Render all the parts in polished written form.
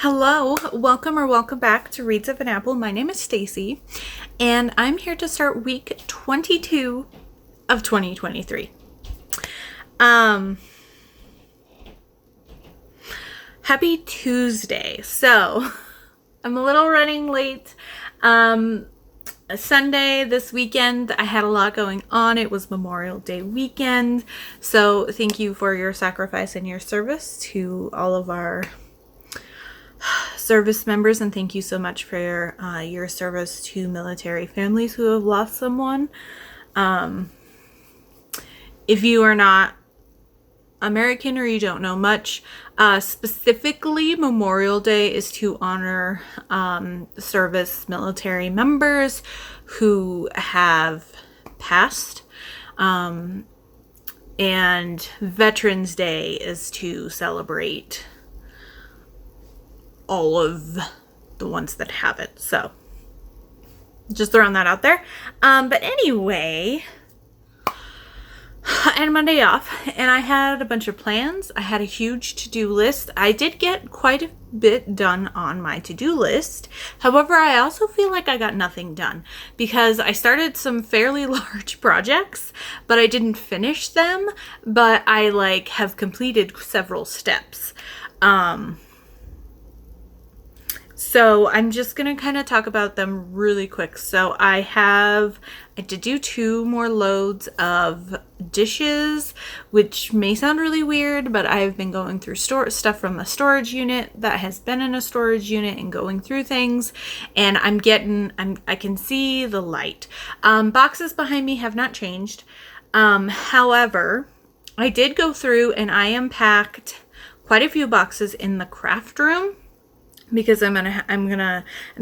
Hello, welcome back to Reads of an Apple. My name is Stacy, and I'm here to start week 22 of 2023. Happy Tuesday. So, I'm a little running late. Sunday this weekend, I had a lot going on. It was Memorial Day weekend. So, thank you for your sacrifice and your service to all of our service members, and thank you so much for your service to military families who have lost someone. If you are not American or you don't know much, specifically Memorial Day is to honor service military members who have passed, and Veterans Day is to celebrate all of the ones that have it. So just throwing that out there. But anyway, I had Monday off and I had a bunch of plans. I had a huge to-do list. I did get quite a bit done on my to-do list. However, I also feel like I got nothing done because I started some fairly large projects, but I didn't finish them, but I have completed several steps. So I'm just going to kind of talk about them really quick. So I did do 2 more loads of dishes, which may sound really weird, but I've been going through stuff from a storage unit that has been in a storage unit and going through things, and I can see the light. Boxes behind me have not changed. However, I did go through and I unpacked quite a few boxes in the craft room, because I'm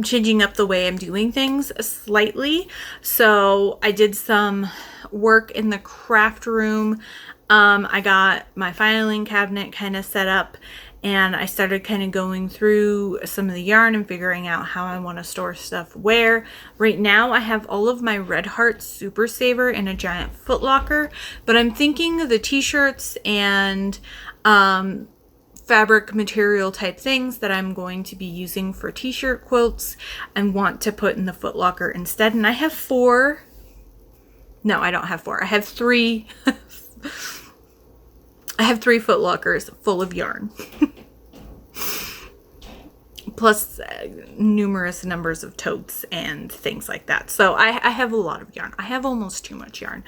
changing up the way I'm doing things slightly. So I did some work in the craft room. I got my filing cabinet kind of set up, and I started kind of going through some of the yarn and figuring out how I want to store stuff where. Right now I have all of my Red Heart Super Saver in a giant foot locker, but I'm thinking of the t-shirts and fabric material type things that I'm going to be using for t-shirt quilts and want to put in the foot locker instead. And I have 4. No, I don't have 4. I have 3. I have 3 foot lockers full of yarn. Plus numerous numbers of totes and things like that. So I have a lot of yarn. I have almost too much yarn.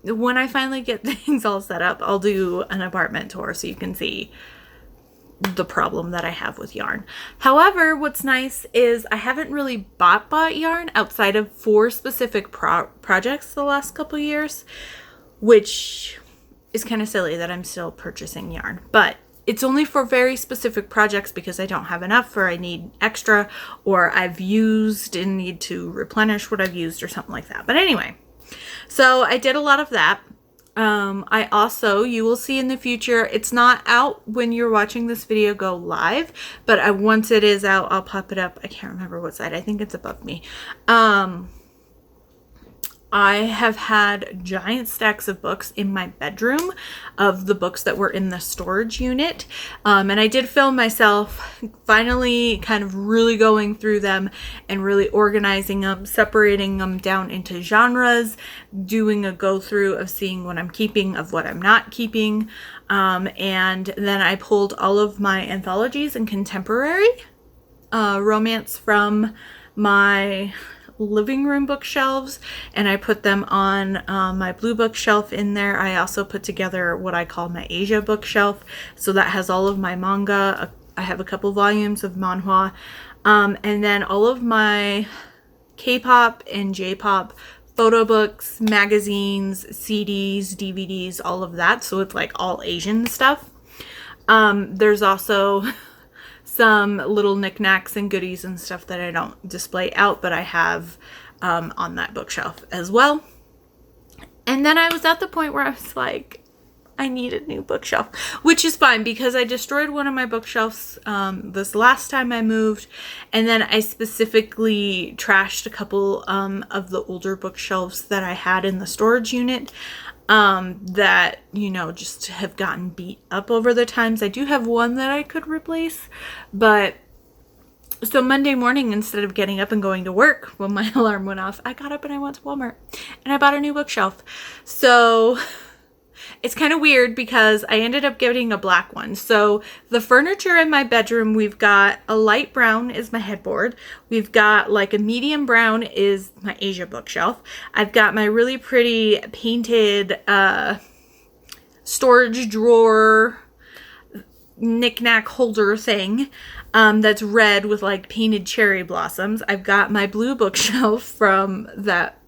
When I finally get things all set up, I'll do an apartment tour so you can see the problem that I have with yarn. However, what's nice is I haven't really bought yarn outside of 4 specific projects the last couple years, which is kind of silly that I'm still purchasing yarn. But it's only for very specific projects because I don't have enough, or I need extra, or I've used and need to replenish what I've used or something like that. But anyway, so I did a lot of that. I also, you will see in the future, it's not out when you're watching this video go live, but once it is out, I'll pop it up. I can't remember what side. I think it's above me. I have had giant stacks of books in my bedroom of the books that were in the storage unit. And I did film myself finally kind of really going through them and really organizing them, separating them down into genres, doing a go through of seeing what I'm keeping, of what I'm not keeping. And then I pulled all of my anthologies and contemporary romance from my living room bookshelves, and I put them on my blue bookshelf in there. I also put together what I call my Asia bookshelf, so that has all of my manga. I have a couple volumes of manhwa, and then all of my K-pop and J-pop photo books, magazines, CDs, DVDs, all of that. So it's all Asian stuff. There's also some little knickknacks and goodies and stuff that I don't display out, but I have on that bookshelf as well. And then I was at the point where I was like, I need a new bookshelf, which is fine because I destroyed one of my bookshelves this last time I moved, and then I specifically trashed a couple of the older bookshelves that I had in the storage unit. that, just have gotten beat up over the times. I do have one that I could replace, but so Monday morning, instead of getting up and going to work when my alarm went off, I got up and I went to Walmart and I bought a new bookshelf. So it's kind of weird because I ended up getting a black one. So the furniture in my bedroom, we've got a light brown is my headboard. We've got like a medium brown is my Asia bookshelf. I've got my really pretty painted storage drawer knick-knack holder thing that's red with like painted cherry blossoms. I've got my blue bookshelf from that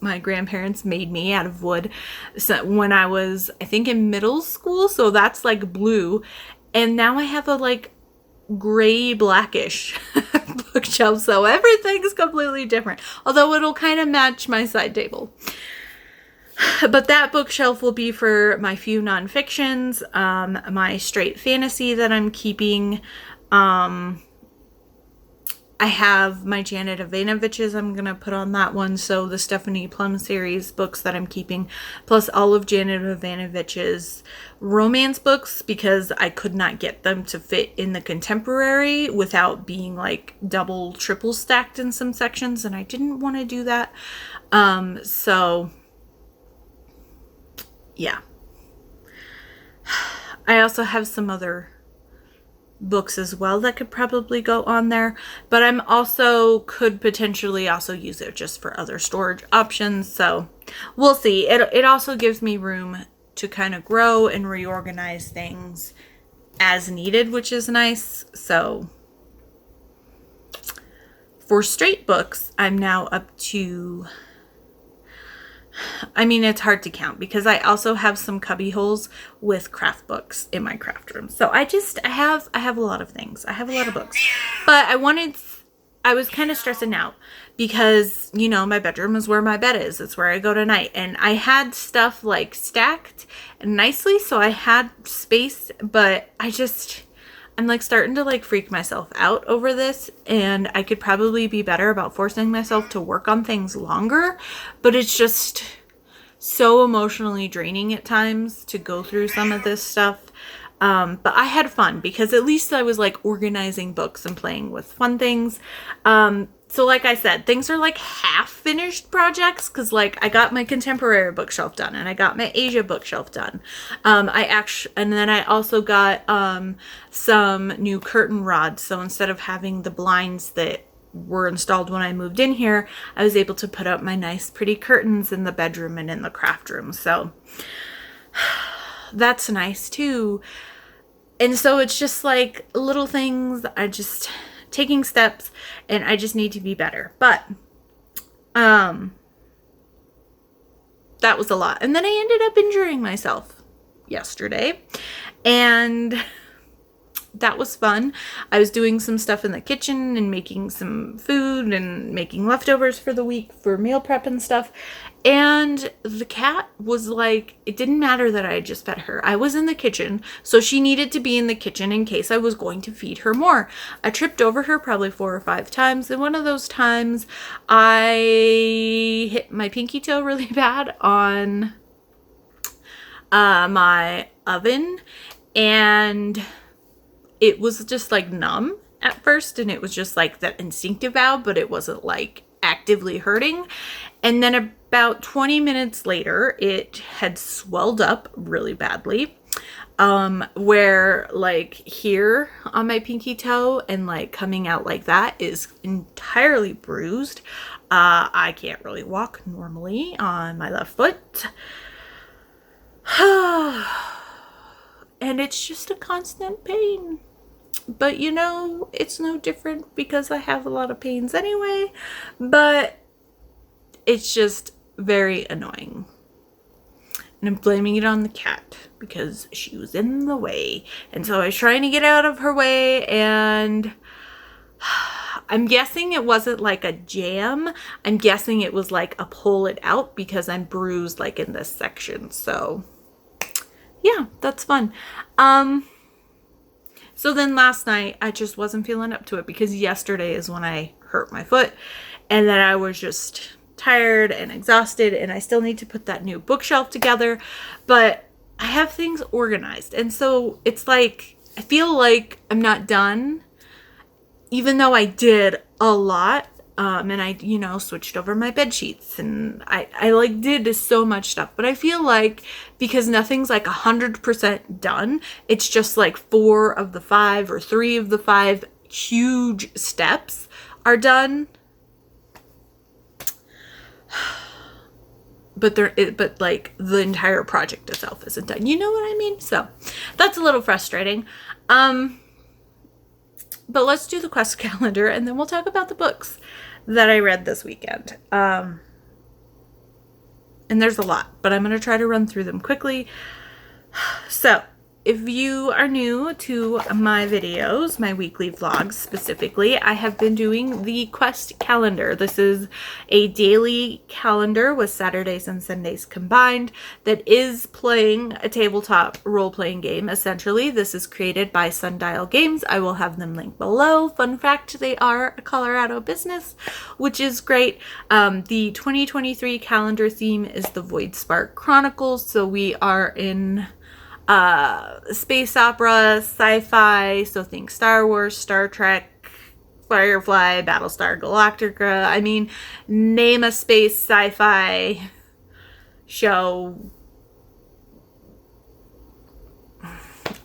my grandparents made me out of wood when I was, I think, in middle school. So that's like blue. And now I have a like gray blackish bookshelf. So everything's completely different. Although it'll kind of match my side table. But that bookshelf will be for my few nonfictions, my straight fantasy that I'm keeping. I have my Janet Ivanovich's I'm going to put on that one. So the Stephanie Plum series books that I'm keeping, plus all of Janet Ivanovich's romance books, because I could not get them to fit in the contemporary without being like double, triple stacked in some sections. And I didn't want to do that. So yeah. I also have some other books as well that could probably go on there, but I'm also could potentially also use it just for other storage options. So we'll see. It also gives me room to kind of grow and reorganize things as needed, which is nice. So for straight books, I'm now up to, I mean, it's hard to count because I also have some cubby holes with craft books in my craft room. So I have a lot of things. I have a lot of books, but I was kind of stressing out because, my bedroom is where my bed is. It's where I go tonight. And I had stuff like stacked nicely. So I had space, but I'm like starting to like freak myself out over this, and I could probably be better about forcing myself to work on things longer, but it's just so emotionally draining at times to go through some of this stuff. But I had fun because at least I was like organizing books and playing with fun things. So like I said, things are like half finished projects because like I got my contemporary bookshelf done and I got my Asia bookshelf done. And then I also got some new curtain rods. So instead of having the blinds that were installed when I moved in here, I was able to put up my nice pretty curtains in the bedroom and in the craft room. So that's nice too. And so it's just like little things. Taking steps, and I just need to be better. But that was a lot. And then I ended up injuring myself yesterday, and that was fun. I was doing some stuff in the kitchen and making some food and making leftovers for the week for meal prep and stuff. And the cat was like, it didn't matter that I had just fed her. I was in the kitchen, so she needed to be in the kitchen in case I was going to feed her more. I tripped over her probably 4 or 5 times. And one of those times I hit my pinky toe really bad on my oven, and it was just like numb at first, and it was just like that instinctive valve, but it wasn't like actively hurting. And then about 20 minutes later, it had swelled up really badly, where like here on my pinky toe and like coming out like that is entirely bruised. I can't really walk normally on my left foot. And it's just a constant pain. But it's no different because I have a lot of pains anyway. But it's just very annoying. And I'm blaming it on the cat because she was in the way. And so I was trying to get out of her way, and I'm guessing it wasn't like a jam. I'm guessing it was like a pull it out because I'm bruised like in this section. So yeah, that's fun. So then last night I just wasn't feeling up to it because yesterday is when I hurt my foot, and then I was just tired and exhausted, and I still need to put that new bookshelf together, but I have things organized. And so it's like, I feel like I'm not done, even though I did a lot. And I, switched over my bed sheets, and I like did so much stuff, but I feel like because nothing's like 100% done, it's just like 4 of the 5 or 3 of the 5 huge steps are done. But like the entire project itself isn't done. You know what I mean? So that's a little frustrating. But let's do the quest calendar, and then we'll talk about the books that I read this weekend. And there's a lot, but I'm going to try to run through them quickly. So if you are new to my videos, my weekly vlogs specifically, I have been doing the quest calendar. This is a daily calendar with Saturdays and Sundays combined that is playing a tabletop role-playing game, essentially. This is created by Sundial Games. I will have them linked below. Fun fact, they are a Colorado business, which is great. The 2023 calendar theme is the Void Spark Chronicles, so we are in space opera, sci-fi, so think Star Wars, Star Trek, Firefly, Battlestar Galactica. I mean, name a space sci-fi show,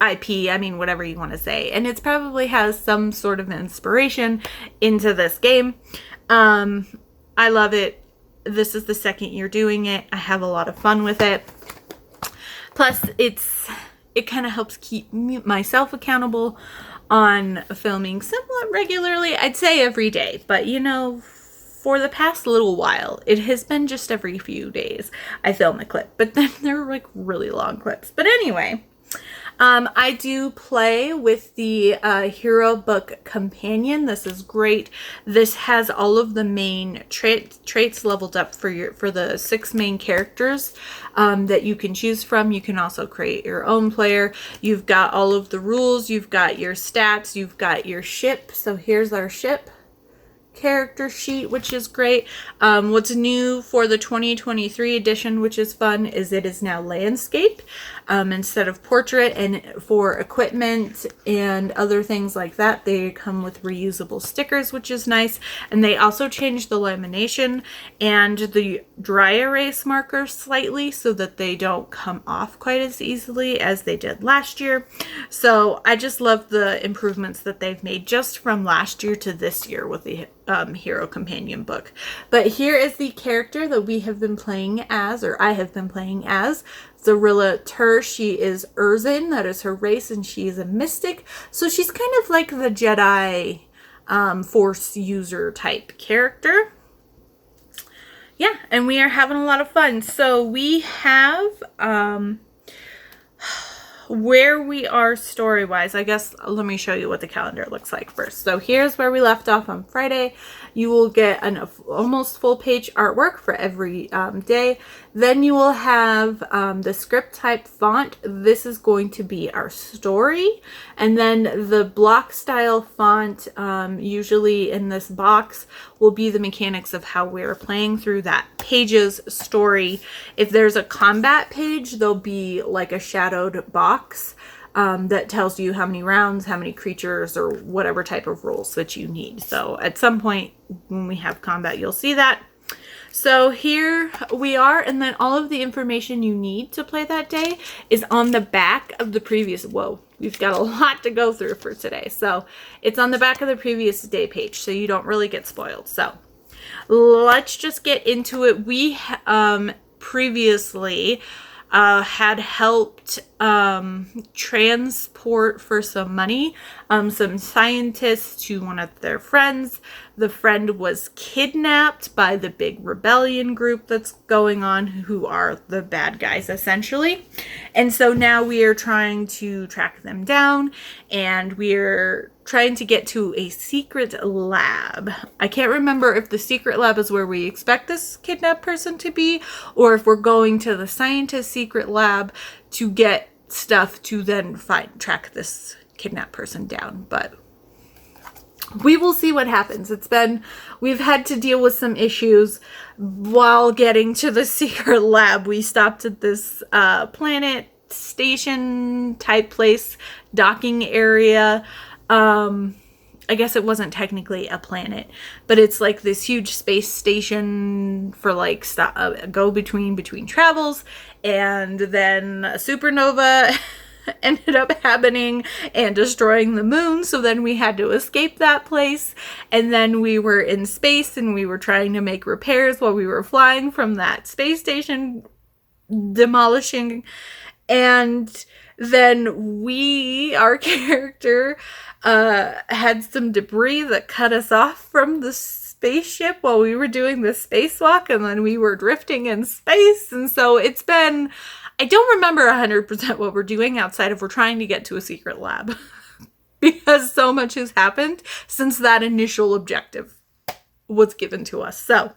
IP, I mean, whatever you want to say. And it probably has some sort of inspiration into this game. I love it. This is the second year doing it. I have a lot of fun with it. Plus, it kind of helps keep myself accountable on filming somewhat regularly. I'd say every day, but for the past little while, it has been just every few days I film a clip, but then they're like really long clips. But anyway, I do play with the Hero Book Companion. This is great. This has all of the main traits leveled up for the 6 main characters that you can choose from. You can also create your own player. You've got all of the rules. You've got your stats. You've got your ship. So here's our ship character sheet, which is great. What's new for the 2023 edition, which is fun, is it is now landscape instead of portrait, and for equipment and other things like that, they come with reusable stickers, which is nice. And they also changed the lamination and the dry erase markers slightly so that they don't come off quite as easily as they did last year. So I just love the improvements that they've made just from last year to this year with the Hero Companion book. But here is the character that we have been playing as, or I have been playing as, Zarilla Tur. She is Urzin, that is her race, and she is a mystic. So she's kind of like the Jedi Force user type character. Yeah, and we are having a lot of fun. So we have where we are story-wise, I guess let me show you what the calendar looks like first. So here's where we left off on Friday. You will get an almost full-page artwork for every day. Then you will have the script type font. This is going to be our story. And then the block style font, usually in this box, will be the mechanics of how we're playing through that page's story. If there's a combat page, there'll be like a shadowed box that tells you how many rounds, how many creatures, or whatever type of rules that you need. So at some point when we have combat, you'll see that. So here we are, and then all of the information you need to play that day is on the back of the previous, whoa, we've got a lot to go through for today. So it's on the back of the previous day page, so you don't really get spoiled. So let's just get into it. We previously had helped transport for some money some scientists to one of their friends. The friend was kidnapped by the big rebellion group that's going on, who are the bad guys essentially. And so now we are trying to track them down, and we're trying to get to a secret lab. I can't remember if the secret lab is where we expect this kidnapped person to be, or if we're going to the scientist secret lab to get stuff to then track this kidnapped person down. But we will see what happens. We've had to deal with some issues while getting to the secret lab. We stopped at this planet station type place, docking area. I guess it wasn't technically a planet, but it's like this huge space station for like go between travels, and then a supernova ended up happening and destroying the moon. So then we had to escape that place, and then we were in space and we were trying to make repairs while we were flying from that space station, demolishing. And then our character had some debris that cut us off from the spaceship while we were doing the spacewalk, and then we were drifting in space. And so I don't remember 100% what we're doing outside of we're trying to get to a secret lab because so much has happened since that initial objective was given to us. So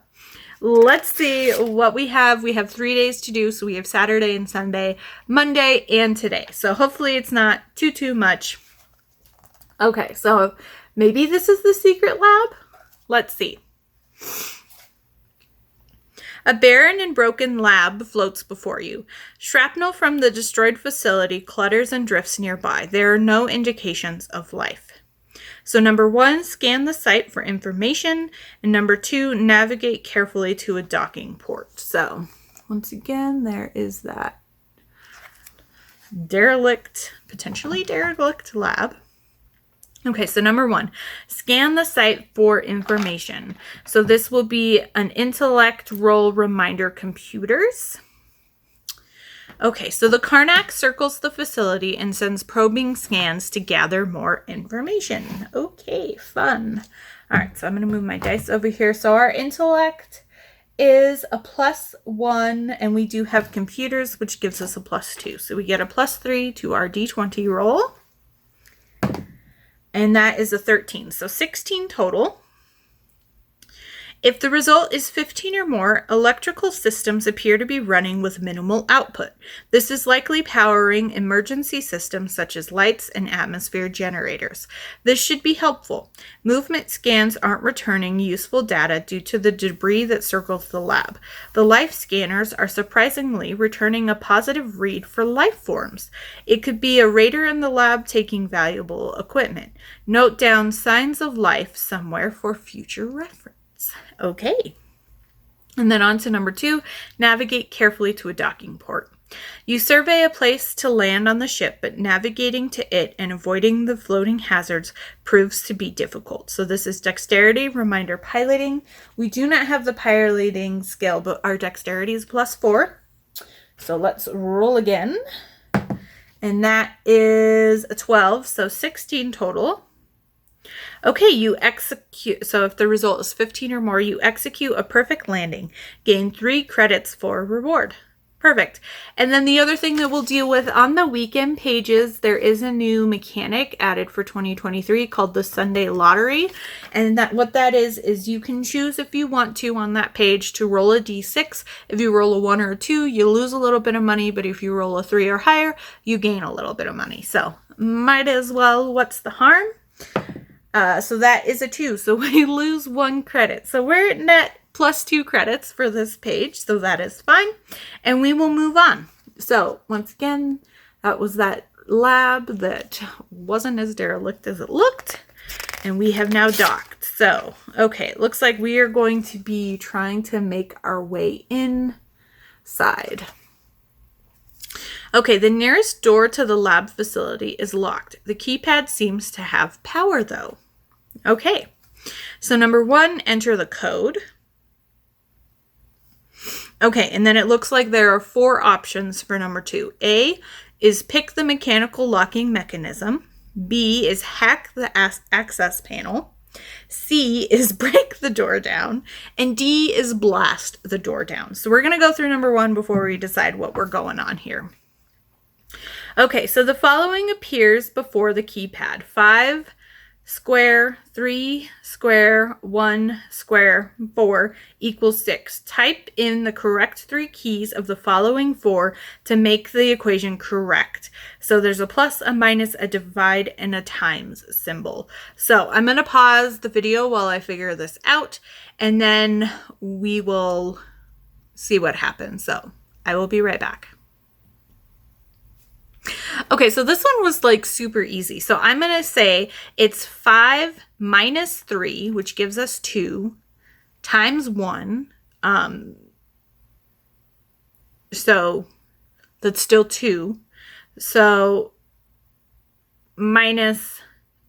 let's see what we have. We have 3 days to do. So we have Saturday and Sunday, Monday, and today. So hopefully it's not too much. Okay, so maybe this is the secret lab. Let's see. A barren and broken lab floats before you. Shrapnel from the destroyed facility clutters and drifts nearby. There are no indications of life. So number 1, scan the site for information. And number 2, navigate carefully to a docking port. So once again, there is that potentially derelict lab. Okay, so number 1, scan the site for information. So this will be an intellect roll reminder computers. Okay, so the Karnak circles the facility and sends probing scans to gather more information. Okay, fun. All right, so I'm going to move my dice over here. So our intellect is a +1, and we do have computers, which gives us a +2. So we get a +3 to our D20 roll. And that is a 13. So 16 total. If the result is 15 or more, electrical systems appear to be running with minimal output. This is likely powering emergency systems such as lights and atmosphere generators. This should be helpful. Movement scans aren't returning useful data due to the debris that circles the lab. The life scanners are surprisingly returning a positive read for life forms. It could be a raider in the lab taking valuable equipment. Note down signs of life somewhere for future reference. Okay. And then on to number 2, navigate carefully to a docking port. You survey a place to land on the ship, but navigating to it and avoiding the floating hazards proves to be difficult. So this is dexterity, reminder piloting. We do not have the piloting skill, but our dexterity is +4. So let's roll again. And that is a 12, so 16 total. Okay, you execute. So if the result is 15 or more, you execute a perfect landing. Gain 3 credits for reward. Perfect. And then the other thing that we'll deal with on the weekend pages, there is a new mechanic added for 2023 called the Sunday Lottery. And what that is you can choose if you want to on that page to roll a d6. If you roll a 1 or a 2, you lose a little bit of money, but if you roll a 3 or higher, you gain a little bit of money. So might as well, what's the harm? So that is a 2. So we lose 1 credit. So we're at net +2 credits for this page. So that is fine. And we will move on. So once again, that was that lab that wasn't as derelict as it looked. And we have now docked. So, okay, it looks like we are going to be trying to make our way inside. Okay, the nearest door to the lab facility is locked. The keypad seems to have power, though. Okay, so number 1, enter the code. Okay, and then it looks like there are 4 options for number 2. A is pick the mechanical locking mechanism. B is hack the access panel. C is break the door down. And D is blast the door down. So we're going to go through number 1 before we decide what we're going on here. Okay, so the following appears before the keypad. 5, square 3 square 1 square 4 equals 6. Type in the correct 3 keys of the following 4 to make the equation correct. So there's a plus, a minus, a divide, and a times symbol. So I'm going to pause the video while I figure this out, and then we will see what happens. So I will be right back. Okay, so this one was like super easy. So I'm going to say it's 5 minus 3, which gives us 2, times 1. So that's still 2. So minus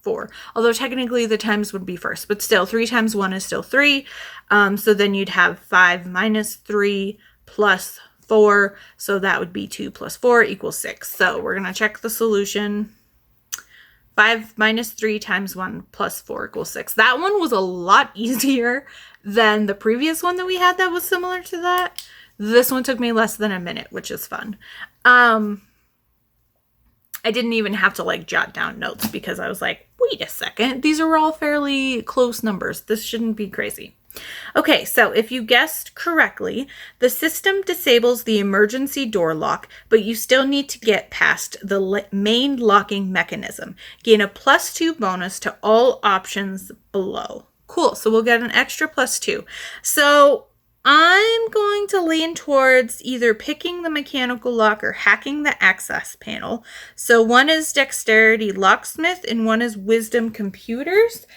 4. Although technically the times would be first, but still 3 times 1 is still 3. So then you'd have 5 minus 3 plus 4, so that would be 2 plus 4 equals 6. So we're going to check the solution. 5 minus 3 times 1 plus 4 equals 6. That one was a lot easier than the previous one that we had that was similar to that. This one took me less than a minute, which is fun. I didn't even have to like jot down notes because I was like, wait a second, these are all fairly close numbers. This shouldn't be crazy. Okay, so if you guessed correctly, the system disables the emergency door lock, but you still need to get past the main locking mechanism. Gain a +2 bonus to all options below. Cool, so we'll get an extra +2. So I'm going to lean towards either picking the mechanical lock or hacking the access panel. So one is dexterity locksmith and one is wisdom computers.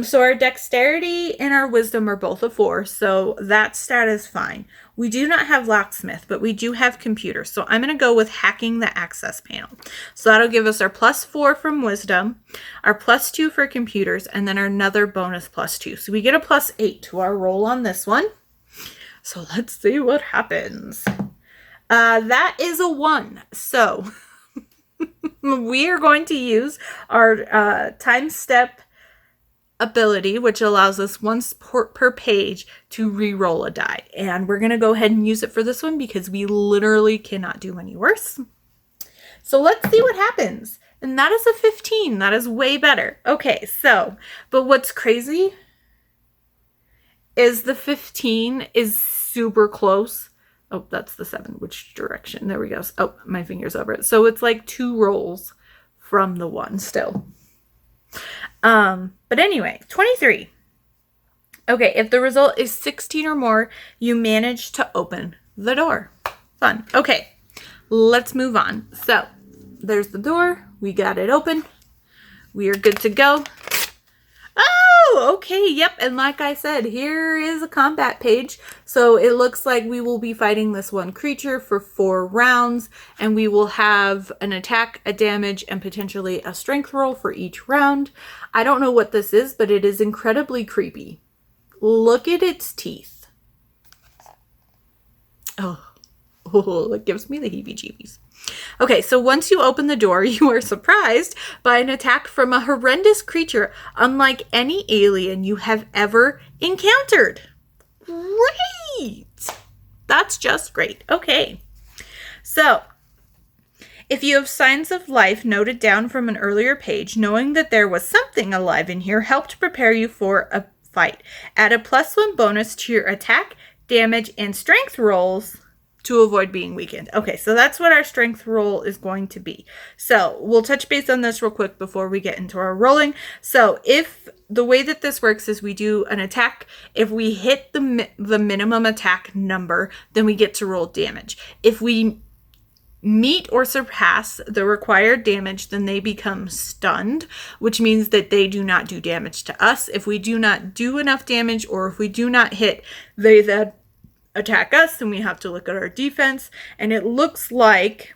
So our dexterity and our wisdom are both a 4, so that stat is fine. We do not have locksmith, but we do have computer. So I'm going to go with hacking the access panel. So that'll give us our +4 from wisdom, our +2 for computers, and then another bonus +2. So we get a +8 to our roll on this one. So let's see what happens. That is a 1. So we are going to use our time step ability, which allows us once per page to re-roll a die. And we're going to go ahead and use it for this one because we literally cannot do any worse. So let's see what happens. And that is a 15. That is way better. Okay, so, but what's crazy is the 15 is super close. Oh, that's the 7. Which direction? There we go. Oh, my finger's over it. So it's like 2 rolls from the 1 still. But anyway, 23. Okay, if the result is 16 or more, you manage to open the door. Fun. Okay, let's move on. So there's the door. We got it open. We are good to go. Oh, okay. Yep. And like I said, here is a combat page. So it looks like we will be fighting this one creature for 4 rounds, and we will have an attack, a damage, and potentially a strength roll for each round. I don't know what this is, but it is incredibly creepy. Look at its teeth. Oh, it gives me the heebie-jeebies. Okay, so once you open the door, you are surprised by an attack from a horrendous creature unlike any alien you have ever encountered. Great! That's just great. Okay, so if you have signs of life noted down from an earlier page, knowing that there was something alive in here helped prepare you for a fight. Add a +1 bonus to your attack, damage, and strength rolls to avoid being weakened. Okay, so that's what our strength roll is going to be. So we'll touch base on this real quick before we get into our rolling. So if the way that this works is we do an attack, if we hit the minimum attack number, then we get to roll damage. If we meet or surpass the required damage, then they become stunned, which means that they do not do damage to us. If we do not do enough damage or if we do not hit, they then attack us, and we have to look at our defense. And it looks like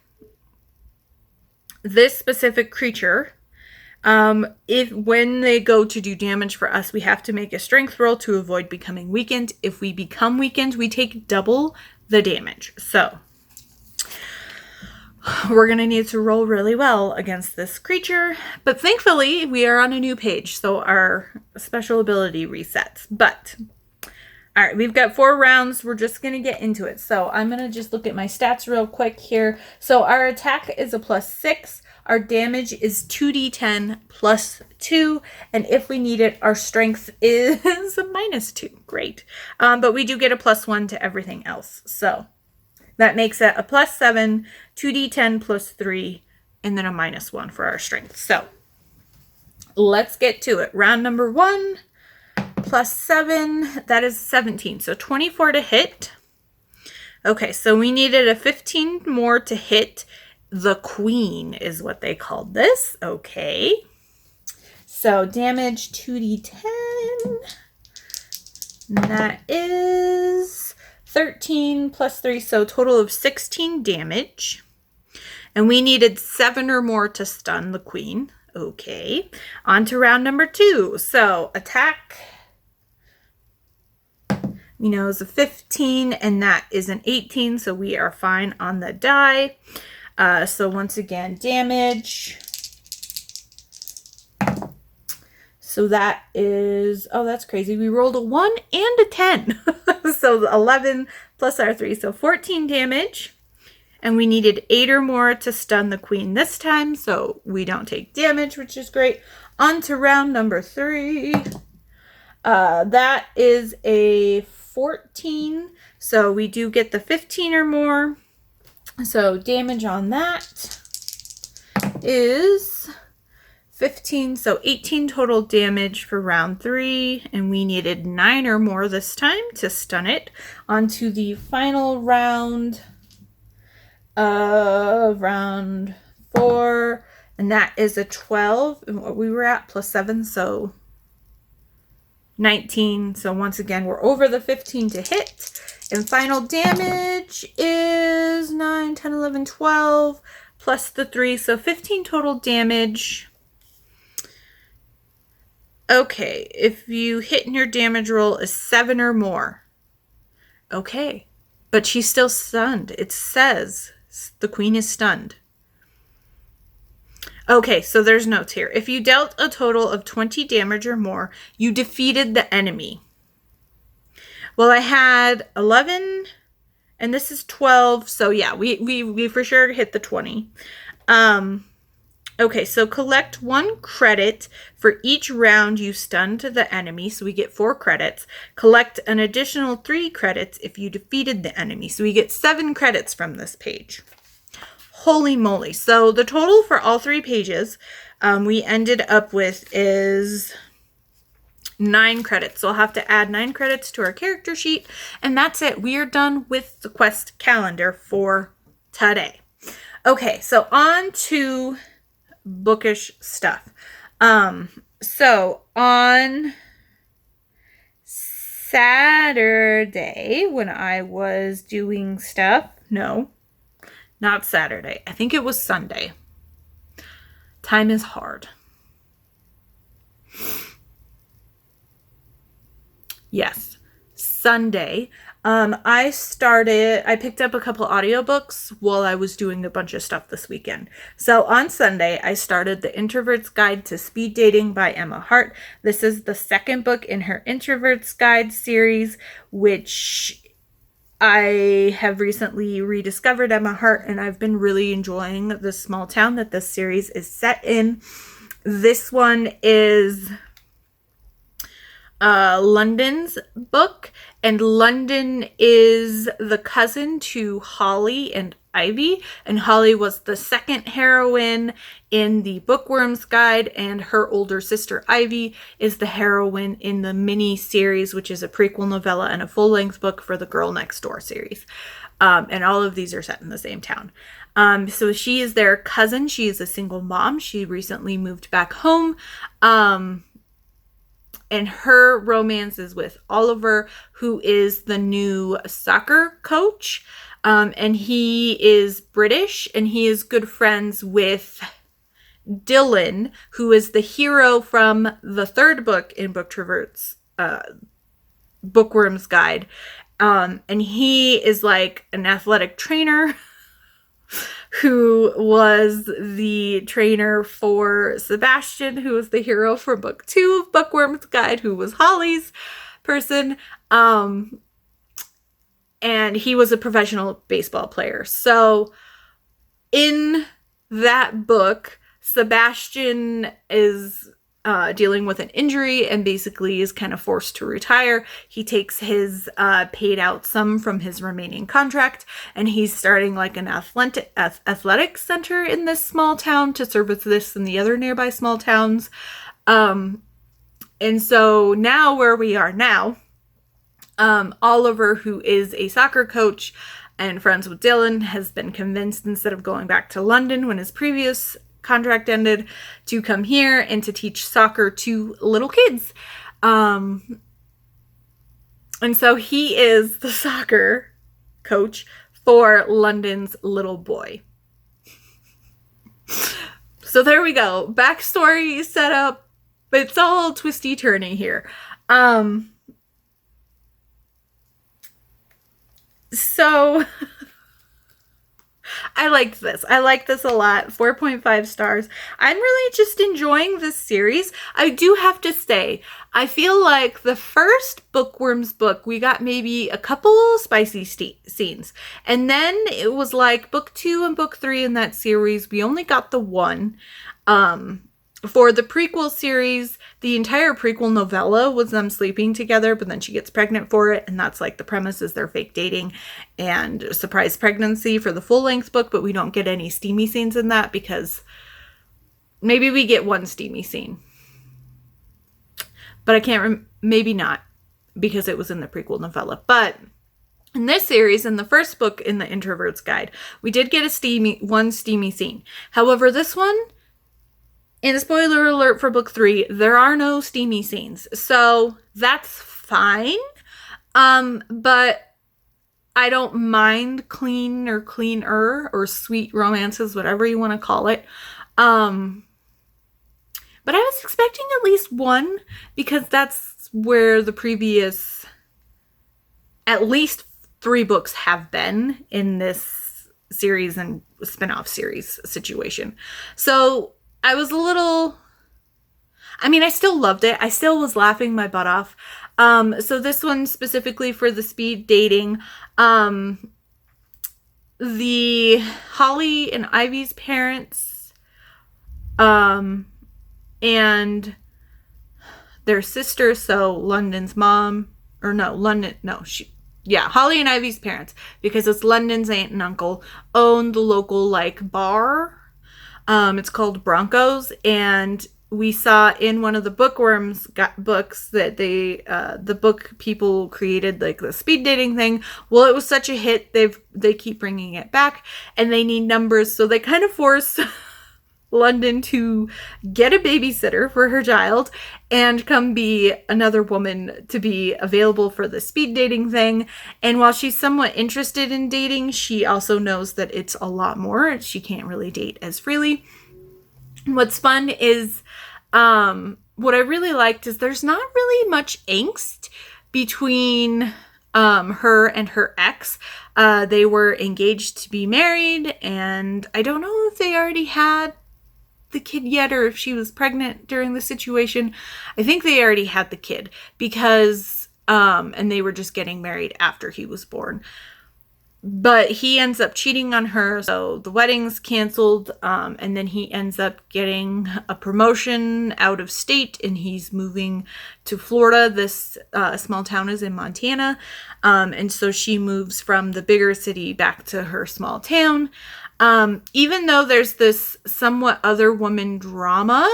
this specific creature, if when they go to do damage for us, we have to make a strength roll to avoid becoming weakened. If we become weakened, we take double the damage. So we're going to need to roll really well against this creature, but thankfully we are on a new page, so our special ability resets. But all right, we've got 4 rounds. We're just going to get into it. So I'm going to just look at my stats real quick here. So our attack is a +6. Our damage is 2d10 plus 2. And if we need it, our strength is a -2. Great. But we do get a +1 to everything else. So that makes it a +7, 2d10 plus 3, and then a -1 for our strength. So let's get to it. Round number 1, +7, that is 17. So 24 to hit. Okay, so we needed a 15 more to hit. The queen is what they called this. Okay. So damage 2d10. And that is 13 plus 3, so total of 16 damage. And we needed 7 or more to stun the queen. Okay. On to round number 2. So attack. We know is a 15, and that is an 18, so we are fine on the die. So once again, damage. So that is, oh, that's crazy. We rolled a 1 and a 10. So 11 plus our 3, so 14 damage. And we needed 8 or more to stun the queen this time, so we don't take damage, which is great. On to round number 3. That is a 14, so we do get the 15 or more. So damage on that is 15, so 18 total damage for round 3, and we needed 9 or more this time to stun it. On to the final round of round 4, and that is a 12, and what we were at +7, so 19. So once again, we're over the 15 to hit. And final damage is 9, 10, 11, 12 plus the 3. So 15 total damage. Okay, if you hit and your damage roll is 7 or more. Okay, but she's still stunned. It says the queen is stunned. Okay, so there's notes here. If you dealt a total of 20 damage or more, you defeated the enemy. Well, I had 11, and this is 12, so yeah, we for sure hit the 20. Okay, so collect 1 credit for each round you stunned the enemy, so we get 4 credits. Collect an additional 3 credits if you defeated the enemy, so we get 7 credits from this page. Holy moly. So the total for all 3 pages we ended up with is 9 credits. So I'll have to add 9 credits to our character sheet. And that's it. We are done with the quest calendar for today. Okay, so on to bookish stuff. So on Saturday when I was doing stuff, no. Not Saturday. I think it was Sunday. Time is hard. Yes. Sunday. I picked up a couple audiobooks while I was doing a bunch of stuff this weekend. So on Sunday, I started The Introvert's Guide to Speed Dating by Emma Hart. This is the 2nd book in her Introvert's Guide series, which I have recently rediscovered Emma Hart, and I've been really enjoying the small town that this series is set in. This one is London's book, and London is the cousin to Holly and Ivy, and Holly was the 2nd heroine in the Bookworm's Guide, and her older sister Ivy is the heroine in the mini series, which is a prequel novella and a full-length book for the Girl Next Door series. And all of these are set in the same town. So she is their cousin. She is a single mom. She recently moved back home. And her romance is with Oliver, who is the new soccer coach. And he is British, and he is good friends with Dylan, who is the hero from the 3rd book in Bookworm's Guide. And he is like an athletic trainer who was the trainer for Sebastian, who was the hero for book 2 of Bookworm's Guide, who was Holly's person. And he was a professional baseball player. So in that book, Sebastian is dealing with an injury and basically is kind of forced to retire. He takes his paid out sum from his remaining contract, and he's starting like an athletic center in this small town to service this and the other nearby small towns. And so now where we are now, Oliver, who is a soccer coach and friends with Dylan, has been convinced, instead of going back to London when his previous contract ended, to come here and to teach soccer to little kids. And so he is the soccer coach for London's little boy. So there we go. Backstory set up. It's all twisty-turny here. So I liked this. I like this a lot. 4.5 stars. I'm really just enjoying this series. I do have to say, I feel like the first Bookworms book, we got maybe a couple spicy scenes. And then it was like book 2 and book 3 in that series, we only got the one. For the prequel series, the entire prequel novella was them sleeping together, but then she gets pregnant for it, and that's like the premise is they're fake dating and surprise pregnancy for the full-length book, but we don't get any steamy scenes in that because maybe we get one steamy scene. But I can't maybe not, because it was in the prequel novella. But in this series, in the first book in the Introvert's Guide, we did get one steamy scene. However, this one, and spoiler alert for book 3, there are no steamy scenes. So that's fine. But I don't mind clean or cleaner or sweet romances, whatever you want to call it. But I was expecting at least one, because that's where the previous at least 3 books have been in this series and spin-off series situation. So I was a little, I mean, I still loved it. I still was laughing my butt off. So this one specifically for the speed dating, the Holly and Ivy's parents, and their sister, so London's mom, or no, Holly and Ivy's parents, because it's London's aunt and uncle, own the local like bar. It's called Broncos, and we saw in one of the Bookworms books that the book people created like the speed dating thing. Well, it was such a hit, they keep bringing it back, and they need numbers, so they kind of force London to get a babysitter for her child and come be another woman to be available for the speed dating thing. And while she's somewhat interested in dating, she also knows that it's a lot more. She can't really date as freely. What's fun is, what I really liked is there's not really much angst between her and her ex. They were engaged to be married, and I don't know if they already had the kid yet or if she was pregnant during the situation. I think they already had the kid because and they were just getting married after he was born. But he ends up cheating on her, so the wedding's canceled, and then he ends up getting a promotion out of state, and he's moving to Florida. This small town is in Montana, and so she moves from the bigger city back to her small town. Even though there's this somewhat other woman drama,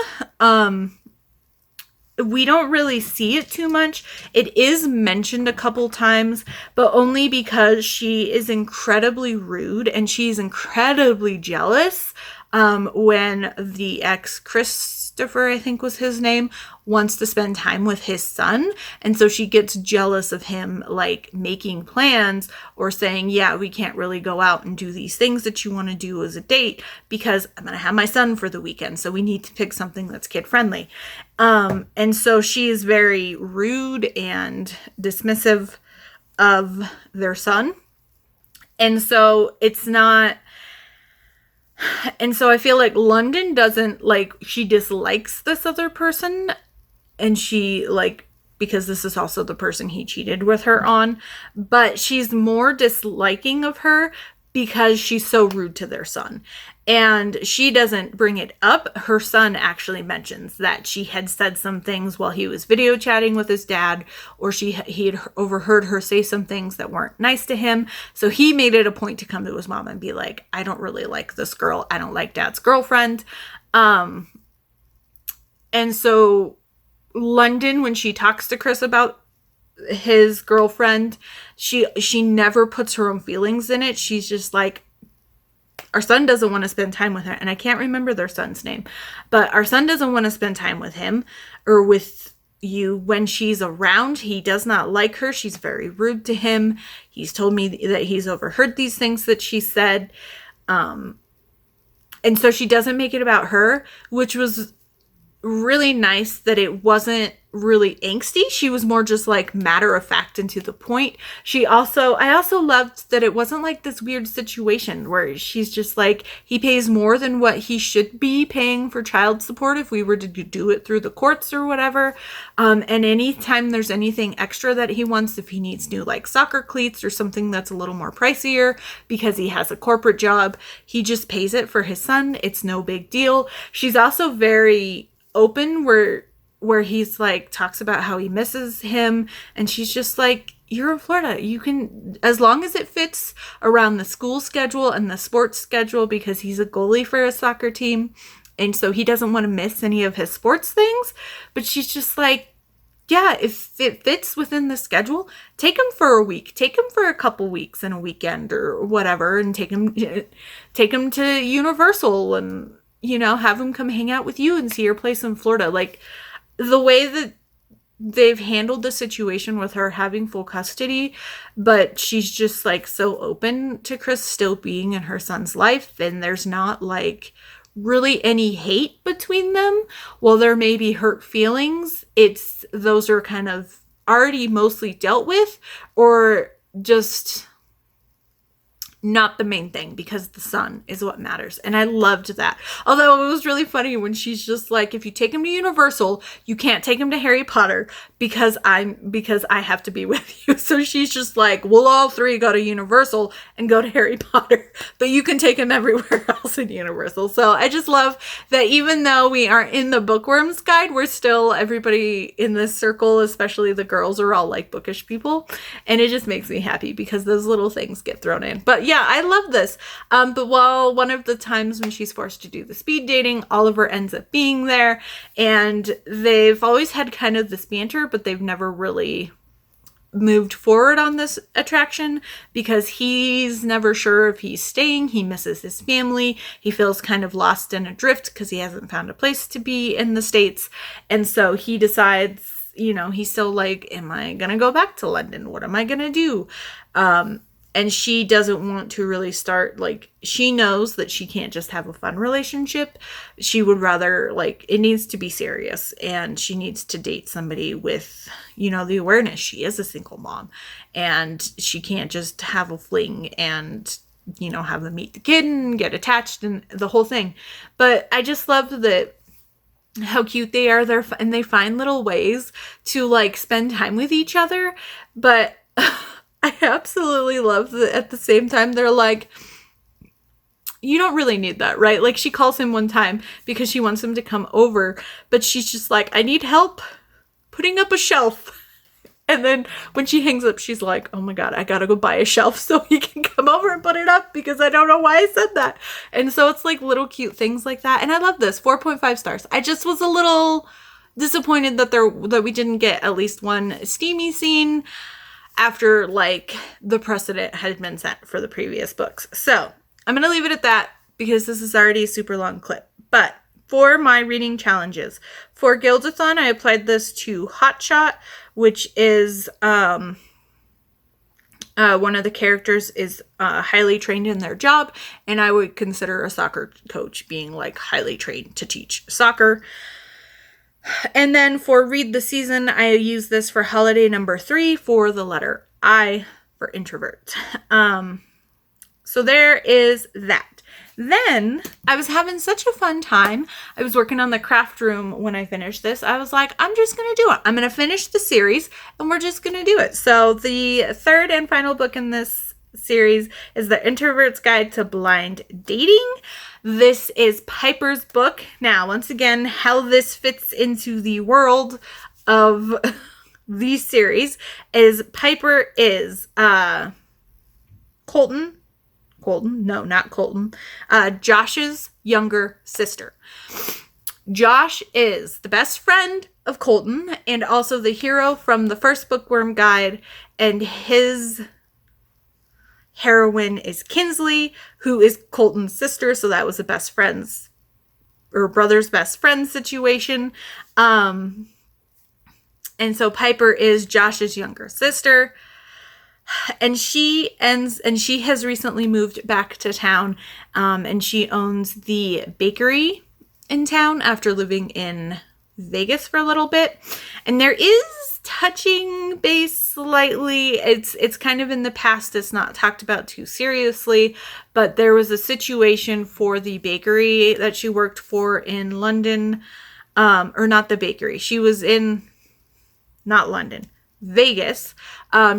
we don't really see it too much. It is mentioned a couple times, but only because she is incredibly rude and she's incredibly jealous when the ex, Christopher, I think was his name, wants to spend time with his son. And so she gets jealous of him, like making plans or saying, yeah, we can't really go out and do these things that you want to do as a date because I'm going to have my son for the weekend. So we need to pick something that's kid friendly. And so she is very rude and dismissive of their son. And so it's not, and so I feel like London doesn't, like, she dislikes this other person, and she, like, because this is also the person he cheated with her on, but she's more disliking of her because she's so rude to their son. And she doesn't bring it up. Her son actually mentions that she had said some things while he was video chatting with his dad, or he had overheard her say some things that weren't nice to him. So he made it a point to come to his mom and be like, I don't really like this girl. I don't like dad's girlfriend. And so London, when she talks to Chris about his girlfriend, she never puts her own feelings in it. She's just like, our son doesn't want to spend time with her. And I can't remember their son's name, but our son doesn't want to spend time with him or with you when she's around. He does not like her. She's very rude to him. He's told me that he's overheard these things that she said. And so she doesn't make it about her, which was really nice that it wasn't really angsty. She was more just like matter of fact and to the point. I also loved that it wasn't like this weird situation where she's just like, he pays more than what he should be paying for child support if we were to do it through the courts or whatever. And anytime there's anything extra that he wants, if he needs new like soccer cleats or something that's a little more pricier because he has a corporate job, he just pays it for his son. It's no big deal. She's also very open where he's like talks about how he misses him, and she's just like, you're in Florida, you can, as long as it fits around the school schedule and the sports schedule, because he's a goalie for a soccer team and so he doesn't want to miss any of his sports things. But she's just like, yeah, if it fits within the schedule, take him for a week, take him for a couple weeks and a weekend or whatever, and take him to Universal and, you know, have him come hang out with you and see your place in Florida. Like, the way that they've handled the situation with her having full custody, but she's just like so open to Chris still being in her son's life, and there's not like really any hate between them. While there may be hurt feelings, those are kind of already mostly dealt with, or just not the main thing, because the son is what matters. And I loved that. Although it was really funny when she's just like, if you take him to Universal, you can't take him to Harry Potter because I have to be with you. So she's just like, we'll all three go to Universal and go to Harry Potter, but you can take him everywhere else in Universal. So I just love that even though we aren't in the Bookworms guide, we're still, everybody in this circle, especially the girls, are all like bookish people. And it just makes me happy because those little things get thrown in. But yeah, I love this. But while one of the times when she's forced to do the speed dating, Oliver ends up being there, and they've always had kind of this banter, but they've never really moved forward on this attraction because he's never sure if he's staying. He misses his family. He feels kind of lost and adrift because he hasn't found a place to be in the States. And so he decides, you know, he's still like, am I going to go back to London? What am I going to do? And she doesn't want to really start, like, she knows that she can't just have a fun relationship. She would rather, like, it needs to be serious, and she needs to date somebody with, you know, the awareness she is a single mom, and she can't just have a fling and, you know, have them meet the kid and get attached and the whole thing. But I just love that how cute they are there, and they find little ways to, like, spend time with each other. But I absolutely love that at the same time they're like, you don't really need that, right? Like, she calls him one time because she wants him to come over, but she's just like, I need help putting up a shelf. And then when she hangs up, she's like, oh my God, I gotta go buy a shelf so he can come over and put it up because I don't know why I said that. And so it's like little cute things like that. And I love this. 4.5 stars. I just was a little disappointed that we didn't get at least one steamy scene after, like, the precedent had been set for the previous books. So I'm going to leave it at that because this is already a super long clip. But for my reading challenges, for Gildathon, I applied this to Hotshot, which is one of the characters is highly trained in their job, and I would consider a soccer coach being, like, highly trained to teach soccer. And then for Read the Season, I use this for holiday number 3 for the letter I for introvert. So there is that. Then I was having such a fun time. I was working on the craft room when I finished this. I was like, I'm just going to do it. I'm going to finish the series and we're just going to do it. So the third and final book in this series is The Introvert's Guide to Blind Dating. This is Piper's book. Now, once again, how this fits into the world of the series is Piper is Colton, no, not Colton, Josh's younger sister. Josh is the best friend of Colton and also the hero from the first Bookworm Guide, and his heroine is Kinsley, who is Colton's sister, so that was a best friends or brother's best friend situation. And so Piper is Josh's younger sister, and she has recently moved back to town, and she owns the bakery in town after living in Vegas for a little bit. And there is touching base slightly. It's kind of in the past. It's not talked about too seriously, but there was a situation for the bakery that she worked for in London, or not the bakery. She was in, not London, Vegas.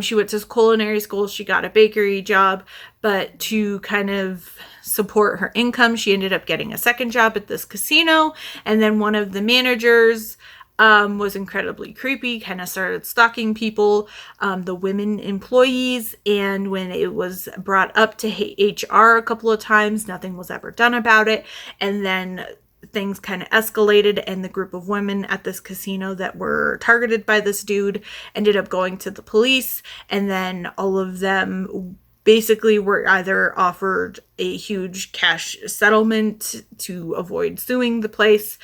She went to culinary school. She got a bakery job, but to kind of support her income, she ended up getting a second job at this casino. And then one of the managers was incredibly creepy, kind of started stalking people, the women employees. And when it was brought up to HR a couple of times, nothing was ever done about it. And then things kind of escalated, and the group of women at this casino that were targeted by this dude ended up going to the police. And then all of them basically were either offered a huge cash settlement to avoid suing the place,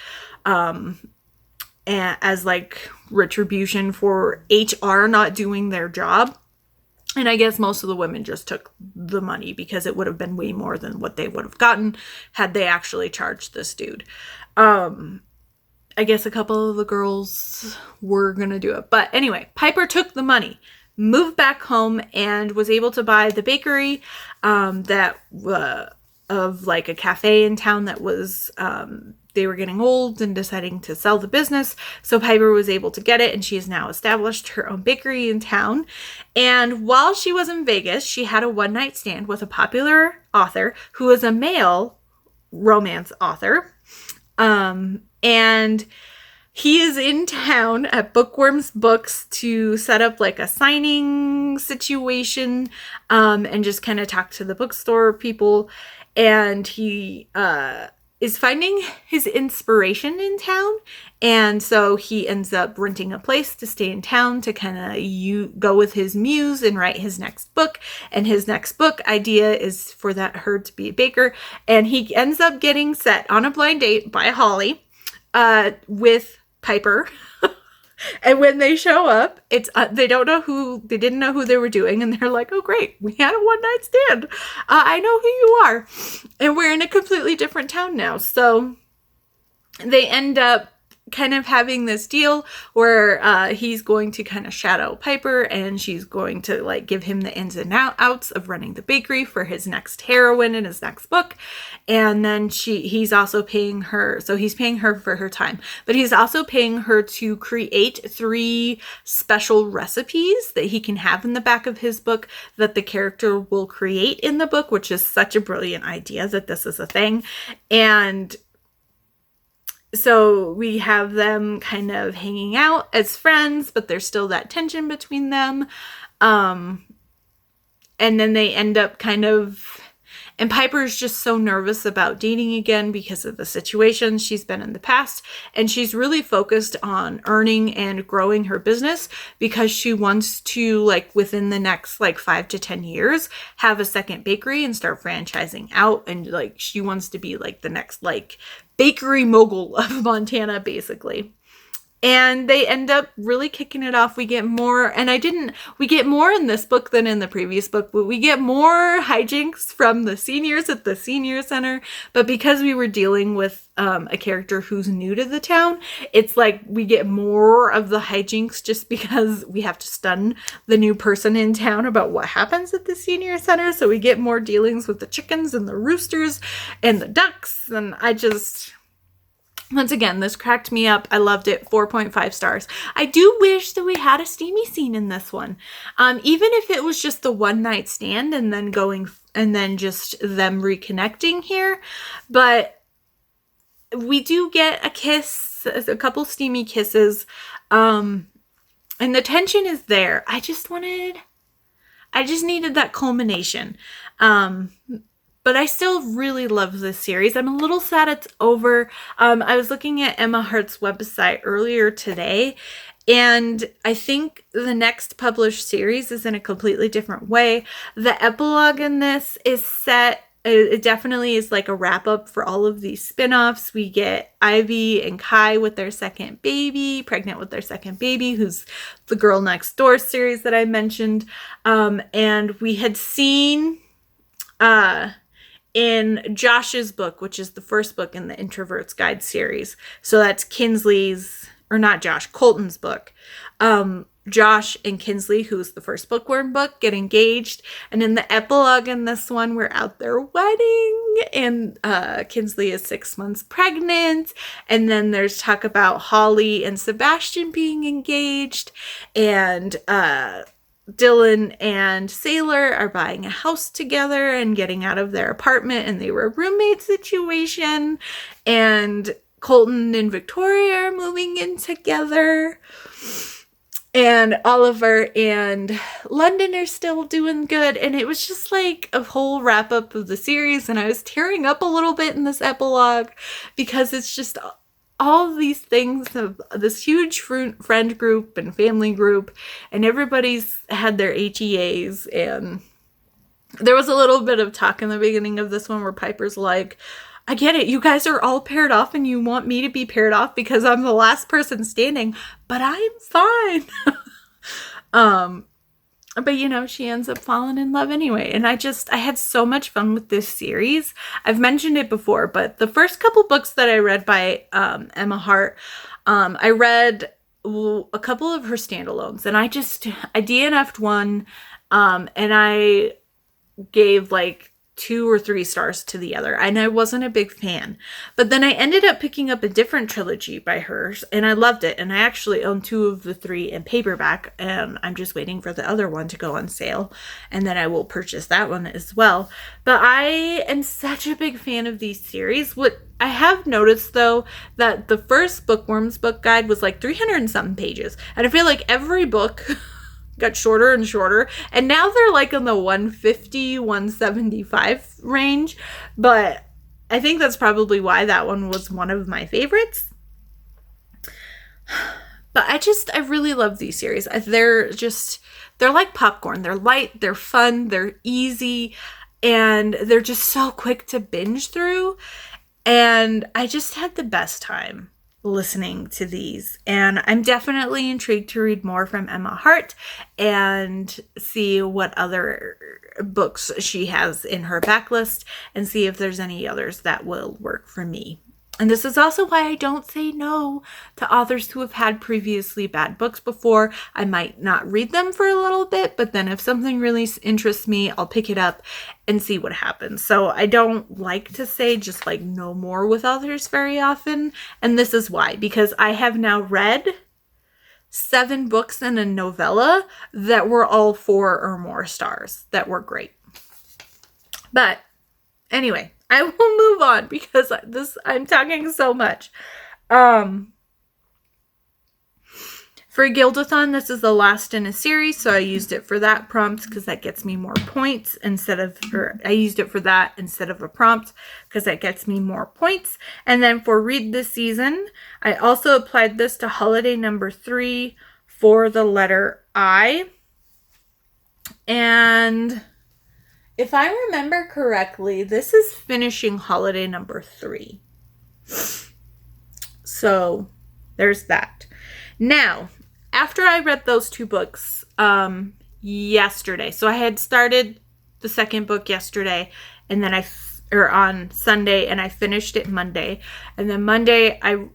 as like retribution for HR not doing their job. And I guess most of the women just took the money because it would have been way more than what they would have gotten had they actually charged this dude. I guess a couple of the girls were going to do it. But anyway, Piper took the money, moved back home, and was able to buy the bakery of like a cafe in town that was, they were getting old and deciding to sell the business. So Piper was able to get it, and she has now established her own bakery in town. And while she was in Vegas, she had a one-night stand with a popular author who is a male romance author. And he is in town at Bookworm's Books to set up like a signing situation, and just kind of talk to the bookstore people. And he is finding his inspiration in town. And so he ends up renting a place to stay in town to kind of go with his muse and write his next book. And his next book idea is for her to be a baker. And he ends up getting set on a blind date by Holly with Piper. And when they show up, it's they didn't know who they were doing, and they're like, oh great, we had a one-night stand, I know who you are, and we're in a completely different town now. So they end up kind of having this deal where he's going to kind of shadow Piper, and she's going to like give him the ins and outs of running the bakery for his next heroine in his next book. And then he's also paying her, so he's paying her for her time, but he's also paying her to create 3 special recipes that he can have in the back of his book that the character will create in the book, which is such a brilliant idea that this is a thing. And so we have them kind of hanging out as friends, but there's still that tension between them. And then they end up and Piper's just so nervous about dating again because of the situation she's been in the past. And she's really focused on earning and growing her business because she wants to, like, within the next, like, 5 to 10 years, have a second bakery and start franchising out. And, like, she wants to be, like, the next, like, bakery mogul of Montana, basically. And they end up really kicking it off. We get more, we get more in this book than in the previous book, but we get more hijinks from the seniors at the senior center. But because we were dealing with a character who's new to the town, it's like we get more of the hijinks just because we have to stun the new person in town about what happens at the senior center. So we get more dealings with the chickens and the roosters and the ducks. And Once again, this cracked me up. I loved it. 4.5 stars. I do wish that we had a steamy scene in this one. Even if it was just the one night stand and then just them reconnecting here. But we do get a kiss, a couple steamy kisses. And the tension is there. I just needed that culmination. But I still really love this series. I'm a little sad it's over. I was looking at Emma Hart's website earlier today, and I think the next published series is in a completely different way. The epilogue in this is set, it definitely is like a wrap up for all of these spin-offs. We get Ivy and Kai with their second baby, pregnant with their second baby, who's the Girl Next Door series that I mentioned. And we had seen in Josh's book, which is the first book in the Introvert's Guide series. So that's Colton's book. Josh and Kinsley, who's the first bookworm book, get engaged. And in the epilogue in this one, we're at their wedding. And Kinsley is 6 months pregnant. And then there's talk about Holly and Sebastian being engaged. And Dylan and Sailor are buying a house together and getting out of their apartment, and they were a roommate situation. And Colton and Victoria are moving in together. And Oliver and London are still doing good. And it was just like a whole wrap up of the series. And I was tearing up a little bit in this epilogue because it's just all of these things of this huge friend group and family group, and everybody's had their HEAs. And there was a little bit of talk in the beginning of this one where Piper's like, I get it, you guys are all paired off and you want me to be paired off because I'm the last person standing, but I'm fine. But she ends up falling in love anyway. And I had so much fun with this series. I've mentioned it before, but the first couple books that I read by Emma Hart, I read a couple of her standalones, and I DNF'd one, and I gave like 2 or 3 stars to the other, and I wasn't a big fan. But then I ended up picking up a different trilogy by hers, and I loved it. And I actually own 2 of the 3 in paperback, and I'm just waiting for the other one to go on sale, and then I will purchase that one as well. But I am such a big fan of these series. What I have noticed, though, that the first Bookworms book guide was like 300 and something pages, and I feel like every book got shorter and shorter, and now they're like in the 150, 175 range. But I think that's probably why that one was one of my favorites. But I really love these series. They're like popcorn. They're light, they're fun, they're easy, and they're just so quick to binge through. And I just had the best time listening to these, and I'm definitely intrigued to read more from Emma Hart and see what other books she has in her backlist, and see if there's any others that will work for me. And this is also why I don't say no to authors who have had previously bad books before. I might not read them for a little bit, but then if something really interests me, I'll pick it up and see what happens. So I don't like to say just like no more with authors very often. And this is why, because I have now read 7 books and a novella that were all 4 or more stars that were great. But anyway, I will move on because I'm talking so much. For Gildathon, this is the last in a series, so I used it for that prompt because that gets me more points I used it for that instead of a prompt because that gets me more points. And then for Read This Season, I also applied this to holiday number 3 for the letter I. And if I remember correctly, this is finishing holiday number 3. So there's that. Now, after I read those 2 books yesterday, so I had started the second book yesterday, and then on Sunday, and I finished it Monday. And then Monday, I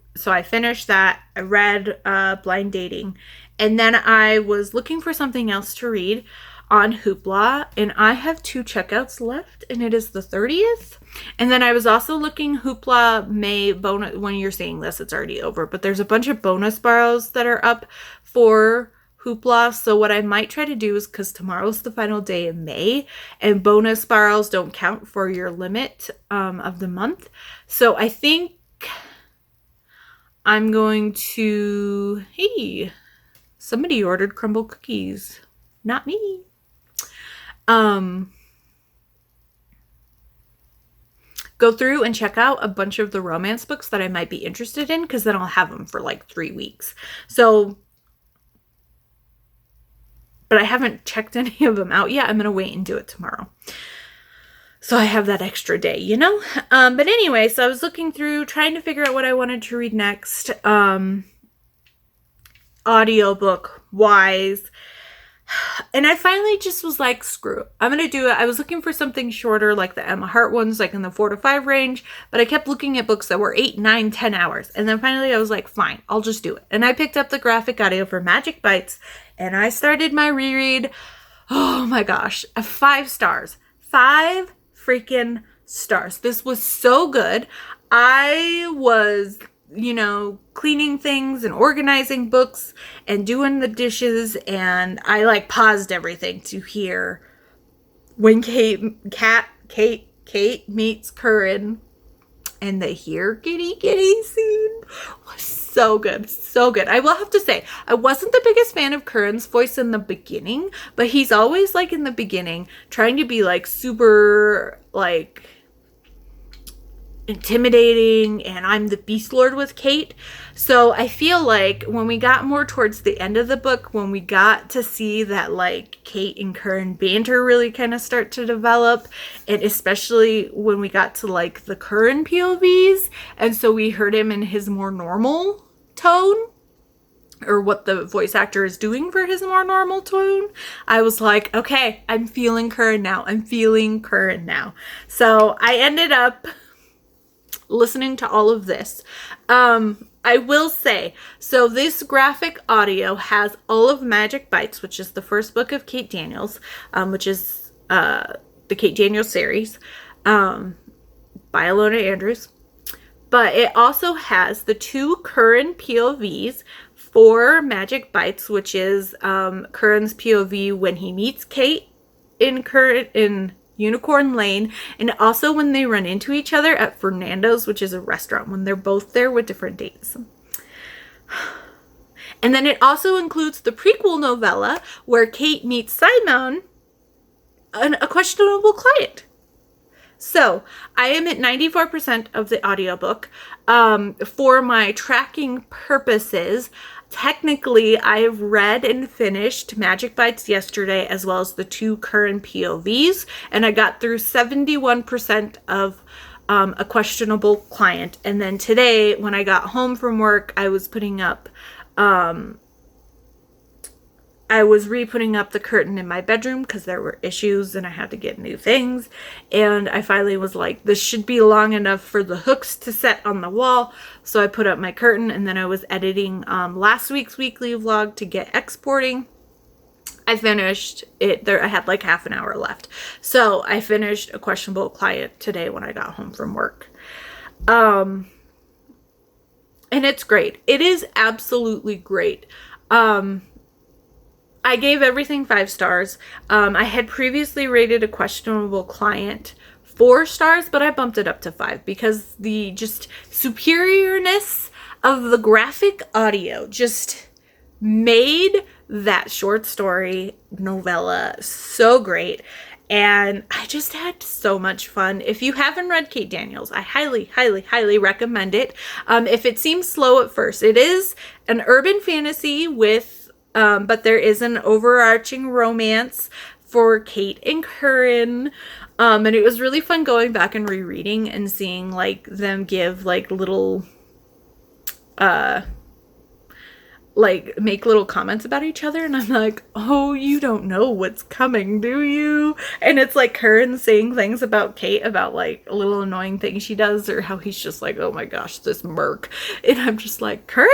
finished that. I read Blind Dating, and then I was looking for something else to read. on Hoopla, and I have 2 checkouts left, and it is the 30th. And then I was also looking Hoopla May bonus. When you're seeing this, it's already over, but there's a bunch of bonus borrows that are up for Hoopla. So what I might try to do is, because tomorrow's the final day in May, and bonus borrows don't count for your limit of the month. So I think I'm going to, hey, somebody ordered crumble cookies, not me. Go through and check out a bunch of the romance books that I might be interested in, because then I'll have them for like 3 weeks. So, but I haven't checked any of them out yet. I'm going to wait and do it tomorrow. So I have that extra day, you know? But anyway, so I was looking through, trying to figure out what I wanted to read next. Audiobook wise. And I finally just was like, screw it. I'm going to do it. I was looking for something shorter, like the Emma Hart ones, like in the 4 to 5 range. But I kept looking at books that were 8, 9, 10 hours. And then finally I was like, fine, I'll just do it. And I picked up the graphic audio for Magic Bites. And I started my reread. Oh my gosh. 5 stars. 5 freaking stars. This was so good. I was, cleaning things and organizing books and doing the dishes, and I like paused everything to hear when Kate meets Curran, and the hear kitty scene was so good, so good. I will have to say, I wasn't the biggest fan of Curran's voice in the beginning, but he's always like in the beginning trying to be like super like intimidating, and I'm the Beast Lord with Kate. So I feel like when we got more towards the end of the book, when we got to see that like Kate and Curran banter really kind of start to develop, and especially when we got to like the Curran POVs, and so we heard him in his more normal tone, or what the voice actor is doing for his more normal tone, I was like, okay, I'm feeling Curran now. So I ended up listening to all of this. I will say, so this graphic audio has all of Magic Bites, which is the first book of Kate Daniels, which is the Kate Daniels series by Alona Andrews. But it also has the 2 Curran POVs for Magic Bites, which is Curran's POV when he meets Kate in Unicorn Lane, and also when they run into each other at Fernando's, which is a restaurant, when they're both there with different dates. And then it also includes the prequel novella where Kate meets Simon, a questionable client. So I am at 94% of the audiobook. For my tracking purposes, technically, I've read and finished Magic Bites yesterday, as well as the 2 Curran POVs, and I got through 71% of A Questionable Client. And then today, when I got home from work, I was putting up, I was re-putting up the curtain in my bedroom because there were issues and I had to get new things. And I finally was like, this should be long enough for the hooks to set on the wall. So I put up my curtain, and then I was editing last week's weekly vlog to get exporting. I finished it there. I had like half an hour left. So I finished A Questionable Client today when I got home from work. And it's great. It is absolutely great. I gave everything 5 stars. I had previously rated A Questionable Client 4 stars, but I bumped it up to 5 because the just superiorness of the graphic audio just made that short story novella so great. And I just had so much fun. If you haven't read Kate Daniels, I highly, highly, highly recommend it. If it seems slow at first, it is an urban fantasy with but there is an overarching romance for Kate and Curran. And it was really fun going back and rereading and seeing like them give like little, like make little comments about each other. And I'm like, oh, you don't know what's coming, do you? And it's like Curran saying things about Kate, about like a little annoying thing she does, or how he's just like, oh my gosh, this merc. And I'm just like, Curran,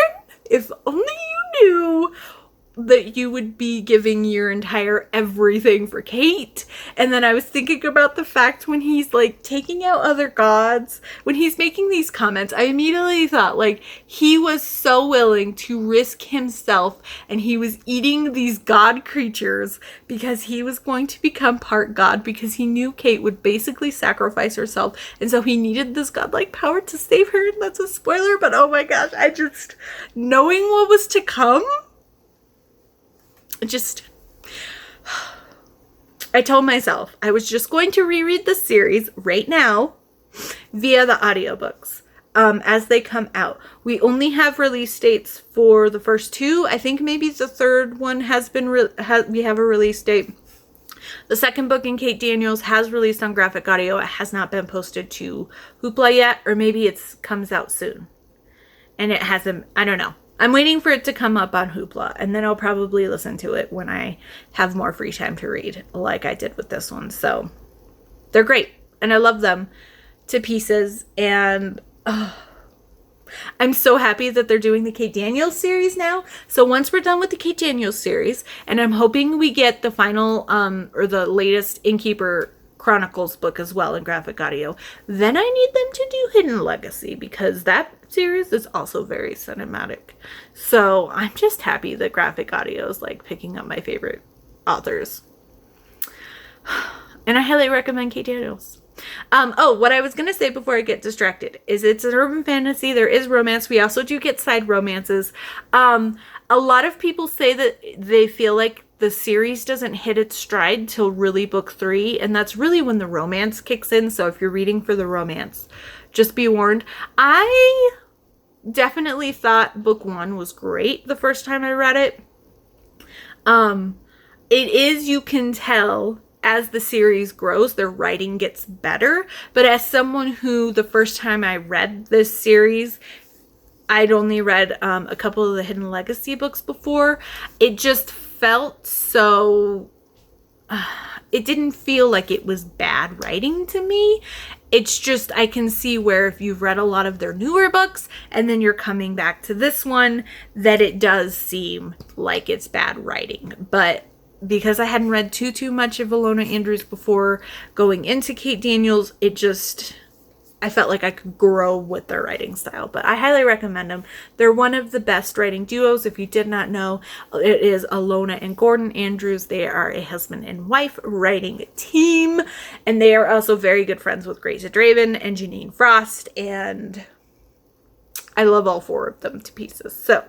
if only you knew that you would be giving your entire everything for Kate. And then I was thinking about the fact when he's like taking out other gods, when he's making these comments, I immediately thought like he was so willing to risk himself and he was eating these god creatures because he was going to become part god, because he knew Kate would basically sacrifice herself. And so he needed this godlike power to save her. And that's a spoiler, but oh my gosh, I just, knowing what was to come, I told myself I was just going to reread the series right now via the audiobooks as they come out. We only have release dates for the first two. I think maybe the third one has been, we have a release date. The second book in Kate Daniels has released on graphic audio. It has not been posted to Hoopla yet, or maybe it comes out soon. And it hasn't, I don't know. I'm waiting for it to come up on Hoopla, and then I'll probably listen to it when I have more free time to read, like I did with this one. So they're great, and I love them to pieces, and I'm so happy that they're doing the Kate Daniels series now. So once we're done with the Kate Daniels series, and I'm hoping we get the final or the latest Innkeeper Chronicles book as well in graphic audio, then I need them to do Hidden Legacy, because that series is also very cinematic. So I'm just happy that graphic audio is like picking up my favorite authors. And I highly recommend Kate Daniels. Oh, what I was going to say before I get distracted is it's an urban fantasy. There is romance. We also do get side romances. A lot of people say that they feel like the series doesn't hit its stride till really book 3, and that's really when the romance kicks in. So if you're reading for the romance, just be warned. I definitely thought book 1 was great the first time I read it. It is, you can tell as the series grows, their writing gets better. But as someone who the first time I read this series, I'd only read a couple of the Hidden Legacy books before, it just felt so, it didn't feel like it was bad writing to me. It's just, I can see where if you've read a lot of their newer books and then you're coming back to this one, that it does seem like it's bad writing. But because I hadn't read too much of Alona Andrews before going into Kate Daniels, it just, I felt like I could grow with their writing style. But I highly recommend them. They're one of the best writing duos. If you did not know, it is Alona and Gordon Andrews. They are a husband and wife writing team. And they are also very good friends with Grace Draven and Janine Frost. And I love all 4 of them to pieces. So,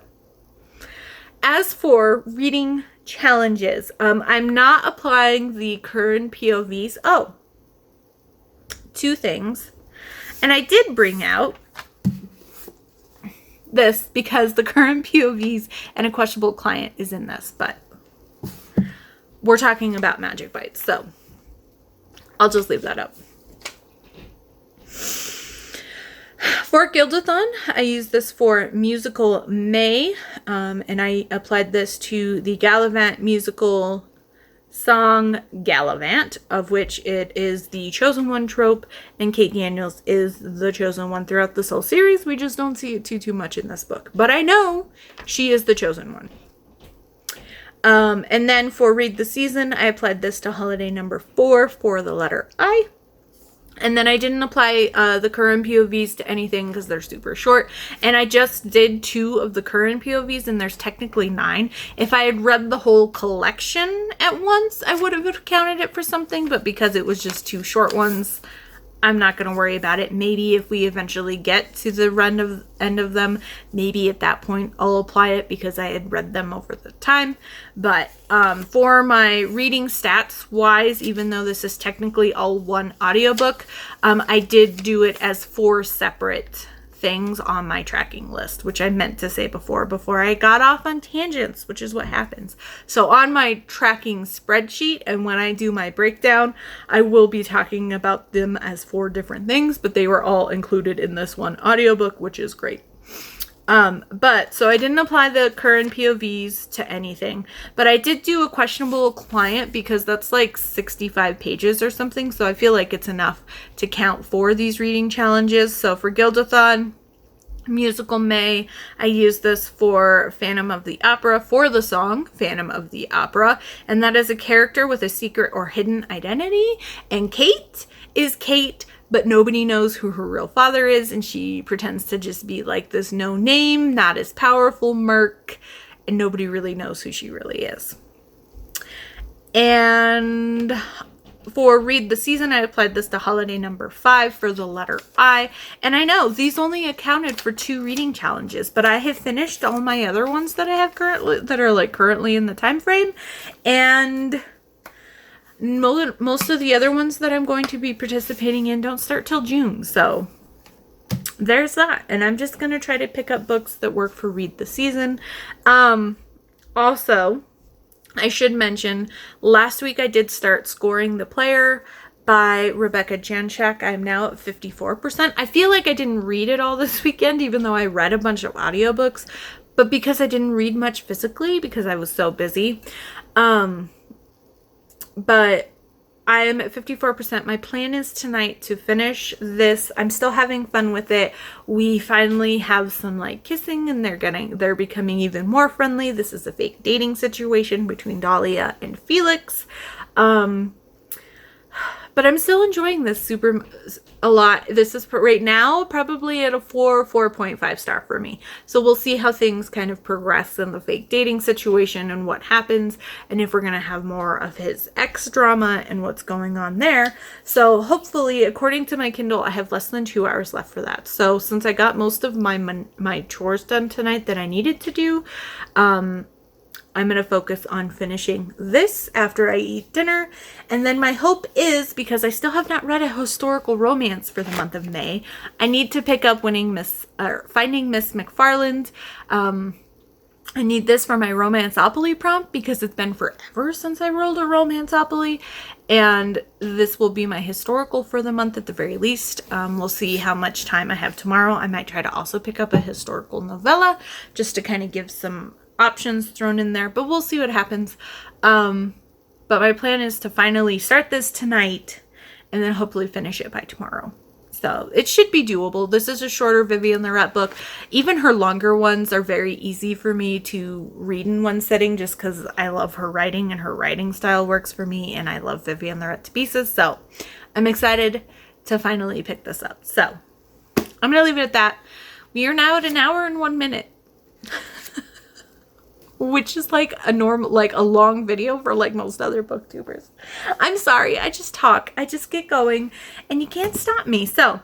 as for reading challenges, I'm not applying the current POVs. Oh, 2 things. And I did bring out this because the current POVs and a questionable client is in this, but we're talking about Magic Bites, so I'll just leave that up. For Gildathon, I used this for Musical May, and I applied this to the Gallivant musical song Gallivant, of which it is the chosen one trope, and Kate Daniels is the chosen one throughout this whole series. We just don't see it too much in this book, but I know she is the chosen one. And then for Read the Season, I applied this to holiday number 4 for the letter I. And then I didn't apply the current POVs to anything because they're super short. And I just did 2 of the current POVs, and there's technically 9. If I had read the whole collection at once, I would have counted it for something. But because it was just 2 short ones, I'm not going to worry about it. Maybe if we eventually get to the end of them, maybe at that point I'll apply it because I had read them over the time. But for my reading stats wise, even though this is technically all one audiobook, I did do it as 4 separate things on my tracking list, which I meant to say before I got off on tangents, which is what happens. So on my tracking spreadsheet, and when I do my breakdown, I will be talking about them as 4 different things, but they were all included in this one audiobook, which is great. But so I didn't apply the current POVs to anything, but I did do a questionable client because that's like 65 pages or something. So I feel like it's enough to count for these reading challenges. So for Gildathon, musical May. I used this for Phantom of the Opera for the song Phantom of the Opera, and that is a character with a secret or hidden identity, and Kate is Kate, but nobody knows who her real father is, and she pretends to just be like this no name, not as powerful merc, and nobody really knows who she really is. And for Read the Season, I applied this to holiday number 5 for the letter I. And I know these only accounted for 2 reading challenges, but I have finished all my other ones that I have currently, that are like currently in the time frame. And most of the other ones that I'm going to be participating in don't start till June. So there's that. And I'm just going to try to pick up books that work for Read the Season. Also, I should mention, last week I did start Scoring the Player by Rebecca Janchak. I'm now at 54%. I feel like I didn't read it all this weekend, even though I read a bunch of audiobooks, but because I didn't read much physically because I was so busy. But I am at 54%. My plan is tonight to finish this. I'm still having fun with it. We finally have some like kissing, and they're becoming even more friendly. This is a fake dating situation between Dahlia and Felix. But I'm still enjoying this a lot. This is right now probably at a 4.5 star for me. So we'll see how things kind of progress in the fake dating situation and what happens, and if we're going to have more of his ex drama and what's going on there. So hopefully, according to my Kindle, I have less than 2 hours left for that. So since I got most of my chores done tonight that I needed to do, I'm going to focus on finishing this after I eat dinner. And then my hope is, because I still have not read a historical romance for the month of May, I need to pick up Finding Miss McFarland. I need this for my Romanceopoly prompt because it's been forever since I rolled a Romanceopoly. And this will be my historical for the month at the very least. We'll see how much time I have tomorrow. I might try to also pick up a historical novella just to kind of give some options thrown in there, but we'll see what happens. But my plan is to finally start this tonight and then hopefully finish it by tomorrow. So it should be doable. This is a shorter Vivian Lorette book. Even her longer ones are very easy for me to read in one sitting just because I love her writing and her writing style works for me, and I love Vivian Lorette to pieces. So I'm excited to finally pick this up. So I'm going to leave it at that. We are now at 1 hour and 1 minute. Which is like a long video for like most other booktubers. I'm sorry, I just talk. I just get going and you can't stop me. So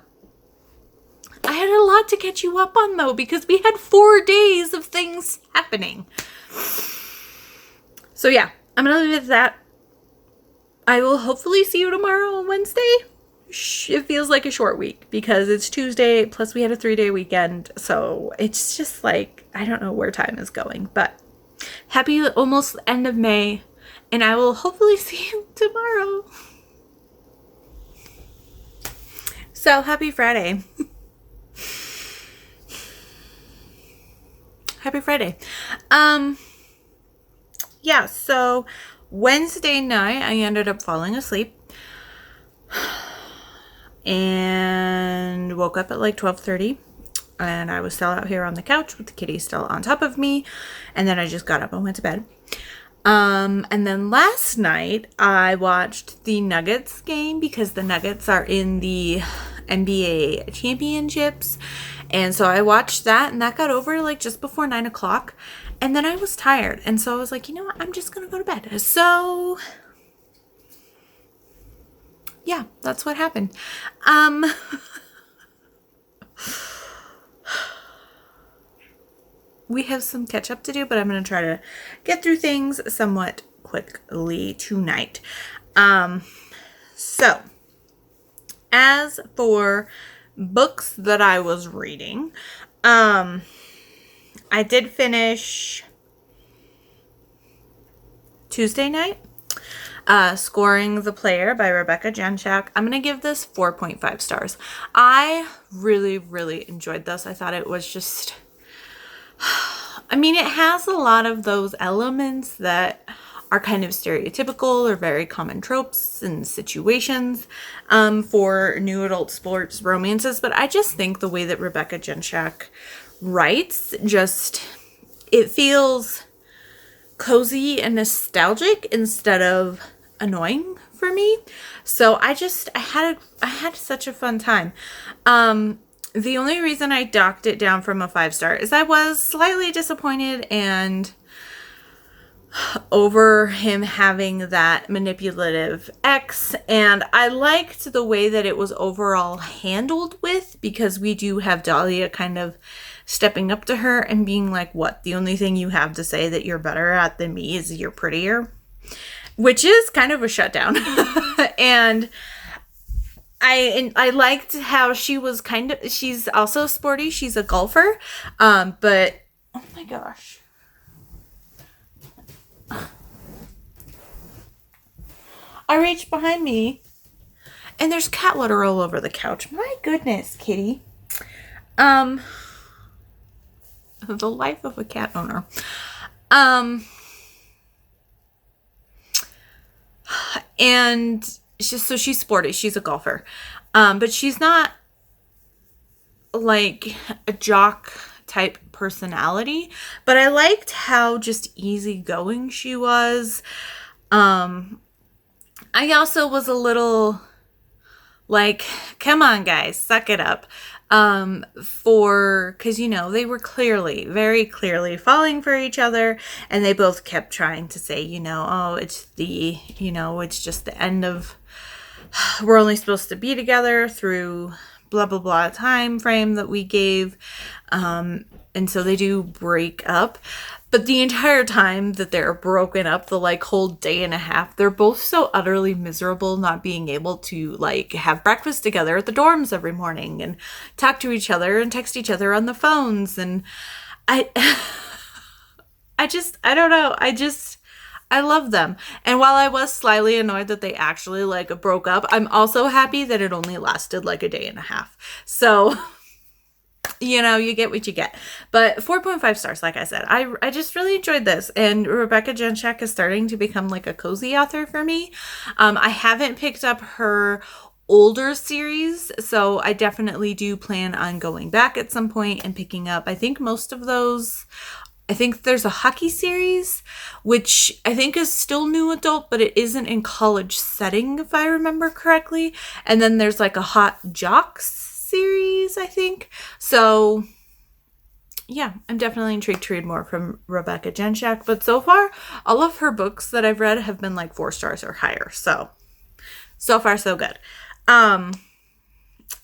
I had a lot to catch you up on though, because we had 4 days of things happening. So yeah, I'm going to leave it at that. I will hopefully see you tomorrow on Wednesday. It feels like a short week because it's Tuesday, plus we had a 3-day weekend. So it's just like, I don't know where time is going, but happy almost end of May, and I will hopefully see you tomorrow. So happy Friday. Happy Friday. Yeah, so Wednesday night I ended up falling asleep and woke up at like 12:30. And I was still out here on the couch with the kitty still on top of me. And then I just got up and went to bed. And then last night I watched the Nuggets game because the Nuggets are in the NBA championships. And so I watched that, and that got over like just before 9 o'clock. And then I was tired. And so I was like, you know what? I'm just going to go to bed. So yeah, that's what happened. We have some catch up to do, but I'm going to try to get through things somewhat quickly tonight. So as for books that I was reading, I did finish Tuesday night, Scoring the Player by Rebecca Janchak. I'm going to give this 4.5 stars. I really, really enjoyed this. I thought it was just... I mean, it has a lot of those elements that are kind of stereotypical or very common tropes and situations for new adult sports romances. But I just think the way that Rebecca Genshak writes, it feels cozy and nostalgic instead of annoying for me. So I had such a fun time. The only reason I docked it down from a 5-star is I was slightly disappointed and over him having that manipulative ex, and I liked the way that it was overall handled with, because we do have Dahlia kind of stepping up to her and being like, what, the only thing you have to say that you're better at than me is you're prettier, which is kind of a shutdown. And I liked how she's also sporty, she's a golfer, but oh my gosh, I reached behind me and there's cat litter all over the couch. My goodness, kitty. The life of a cat owner. And she's sporty. She's a golfer. But she's not like a jock type personality. But I liked how just easygoing she was. I also was a little like, come on guys, suck it up. Because, they were very clearly falling for each other, and they both kept trying to say, it's just the end of, we're only supposed to be together through blah, blah, blah time frame that we gave. And so they do break up. But the entire time that they're broken up, the whole day and a half, they're both so utterly miserable not being able to have breakfast together at the dorms every morning and talk to each other and text each other on the phones. And I don't know. I love them. And while I was slightly annoyed that they actually broke up, I'm also happy that it only lasted a day and a half. So you get what you get. But 4.5 stars, like I said. I just really enjoyed this. And Rebecca Genshak is starting to become a cozy author for me. I haven't picked up her older series, so I definitely do plan on going back at some point and picking up, I think most of those. I think there's a hockey series, which I think is still new adult, but it isn't in college setting, if I remember correctly. And then there's a hot jocks series, I think. So yeah, I'm definitely intrigued to read more from Rebecca Genshak, but so far all of her books that I've read have been 4 stars or higher. So far so good.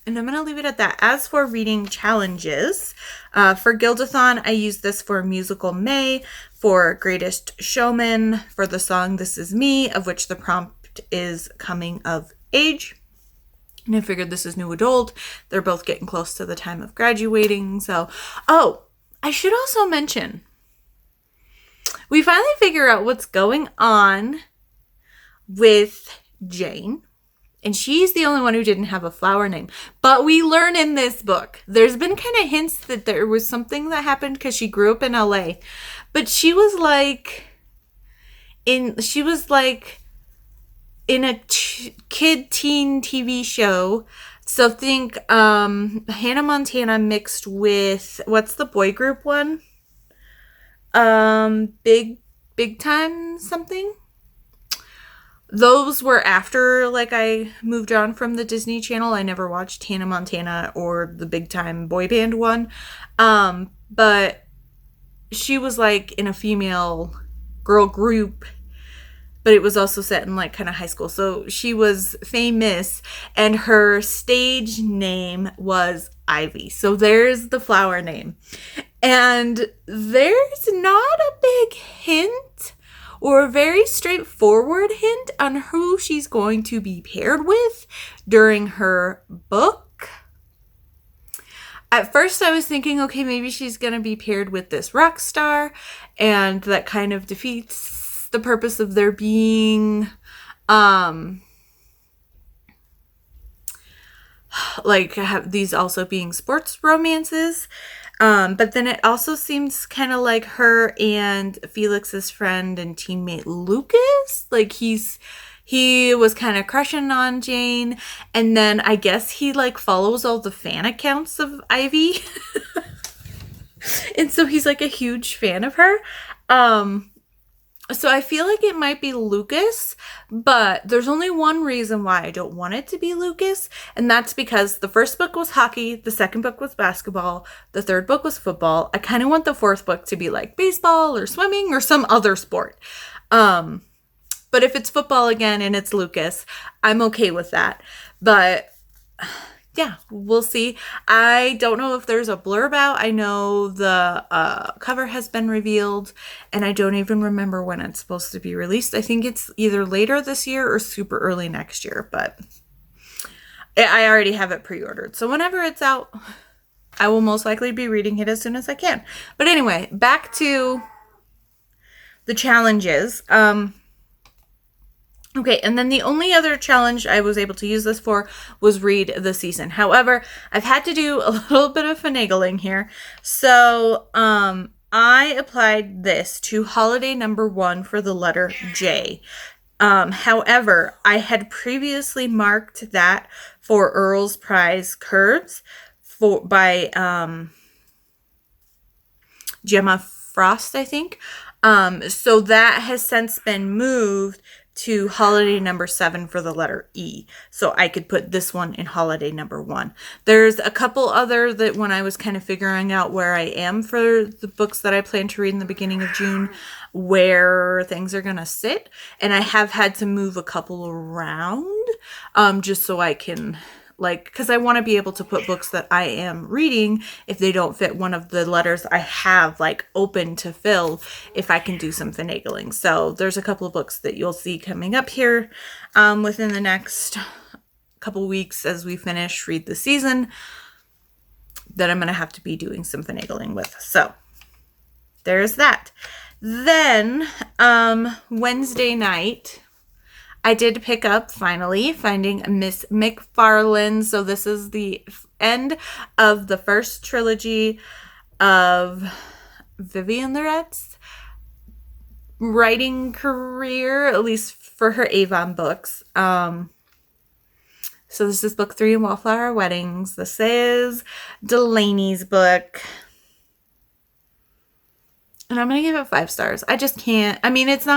And I'm going to leave it at that. As for reading challenges, for Gildathon, I used this for Musical May, for Greatest Showman, for the song This Is Me, of which the prompt is coming of age. And I figured this is new adult. They're both getting close to the time of graduating. So, I should also mention, we finally figure out what's going on with Jane. And she's the only one who didn't have a flower name. But we learn in this book, there's been kind of hints that there was something that happened because she grew up in LA. But she was in a kid teen TV show. So think Hannah Montana mixed with, what's the boy group one? Big Time something? Those were after I moved on from the Disney Channel. I never watched Hannah Montana or the Big Time boy band one. But she was in a female girl group, but it was also set in kind of high school. So she was famous, and her stage name was Ivy. So there's the flower name. And there's not a big hint or a very straightforward hint on who she's going to be paired with during her book. At first I was thinking, okay, maybe she's going to be paired with this rock star, and that kind of defeats the purpose of there being these also being sports romances. But then it also seems kind of like her and Felix's friend and teammate Lucas. Like he was kind of crushing on Jane, and then I guess he like follows all the fan accounts of Ivy. And so he's like a huge fan of her. So I feel like it might be Lucas, but there's only one reason why I don't want it to be Lucas, and that's because the first book was hockey, the second book was basketball, the third book was football. I kind of want the fourth book to be like baseball or swimming or some other sport. But if it's football again and it's Lucas, I'm okay with that. But yeah, we'll see. I don't know if there's a blurb out. I know the cover has been revealed, and I don't even remember when it's supposed to be released. I think it's either later this year or super early next year, but I already have it pre-ordered. So whenever it's out, I will most likely be reading it as soon as I can. But anyway, back to the challenges. Okay, and then the only other challenge I was able to use this for was read the season. However, I've had to do a little bit of finagling here. So, I applied this to holiday number 1 for the letter J. However, I had previously marked that for Earl's Prize Curves by Gemma Frost, I think. So that has since been moved to holiday number 7 for the letter E. So I could put this one in holiday number 1. There's a couple other that when I was kind of figuring out where I am for the books that I plan to read in the beginning of June, where things are going to sit. And I have had to move a couple around just so I can because I want to be able to put books that I am reading if they don't fit one of the letters I have open to fill, if I can do some finagling. So there's a couple of books that you'll see coming up here within the next couple weeks as we read the season that I'm going to have to be doing some finagling with. So there's that. Then Wednesday night, I did pick up, finally, Finding Miss McFarlane. So this is the end of the first trilogy of Vivian Lorette's writing career, at least for her Avon books. So this is book 3 in Wallflower Weddings. This is Delaney's book. And I'm going to give it 5 stars. I just can't. I mean, it's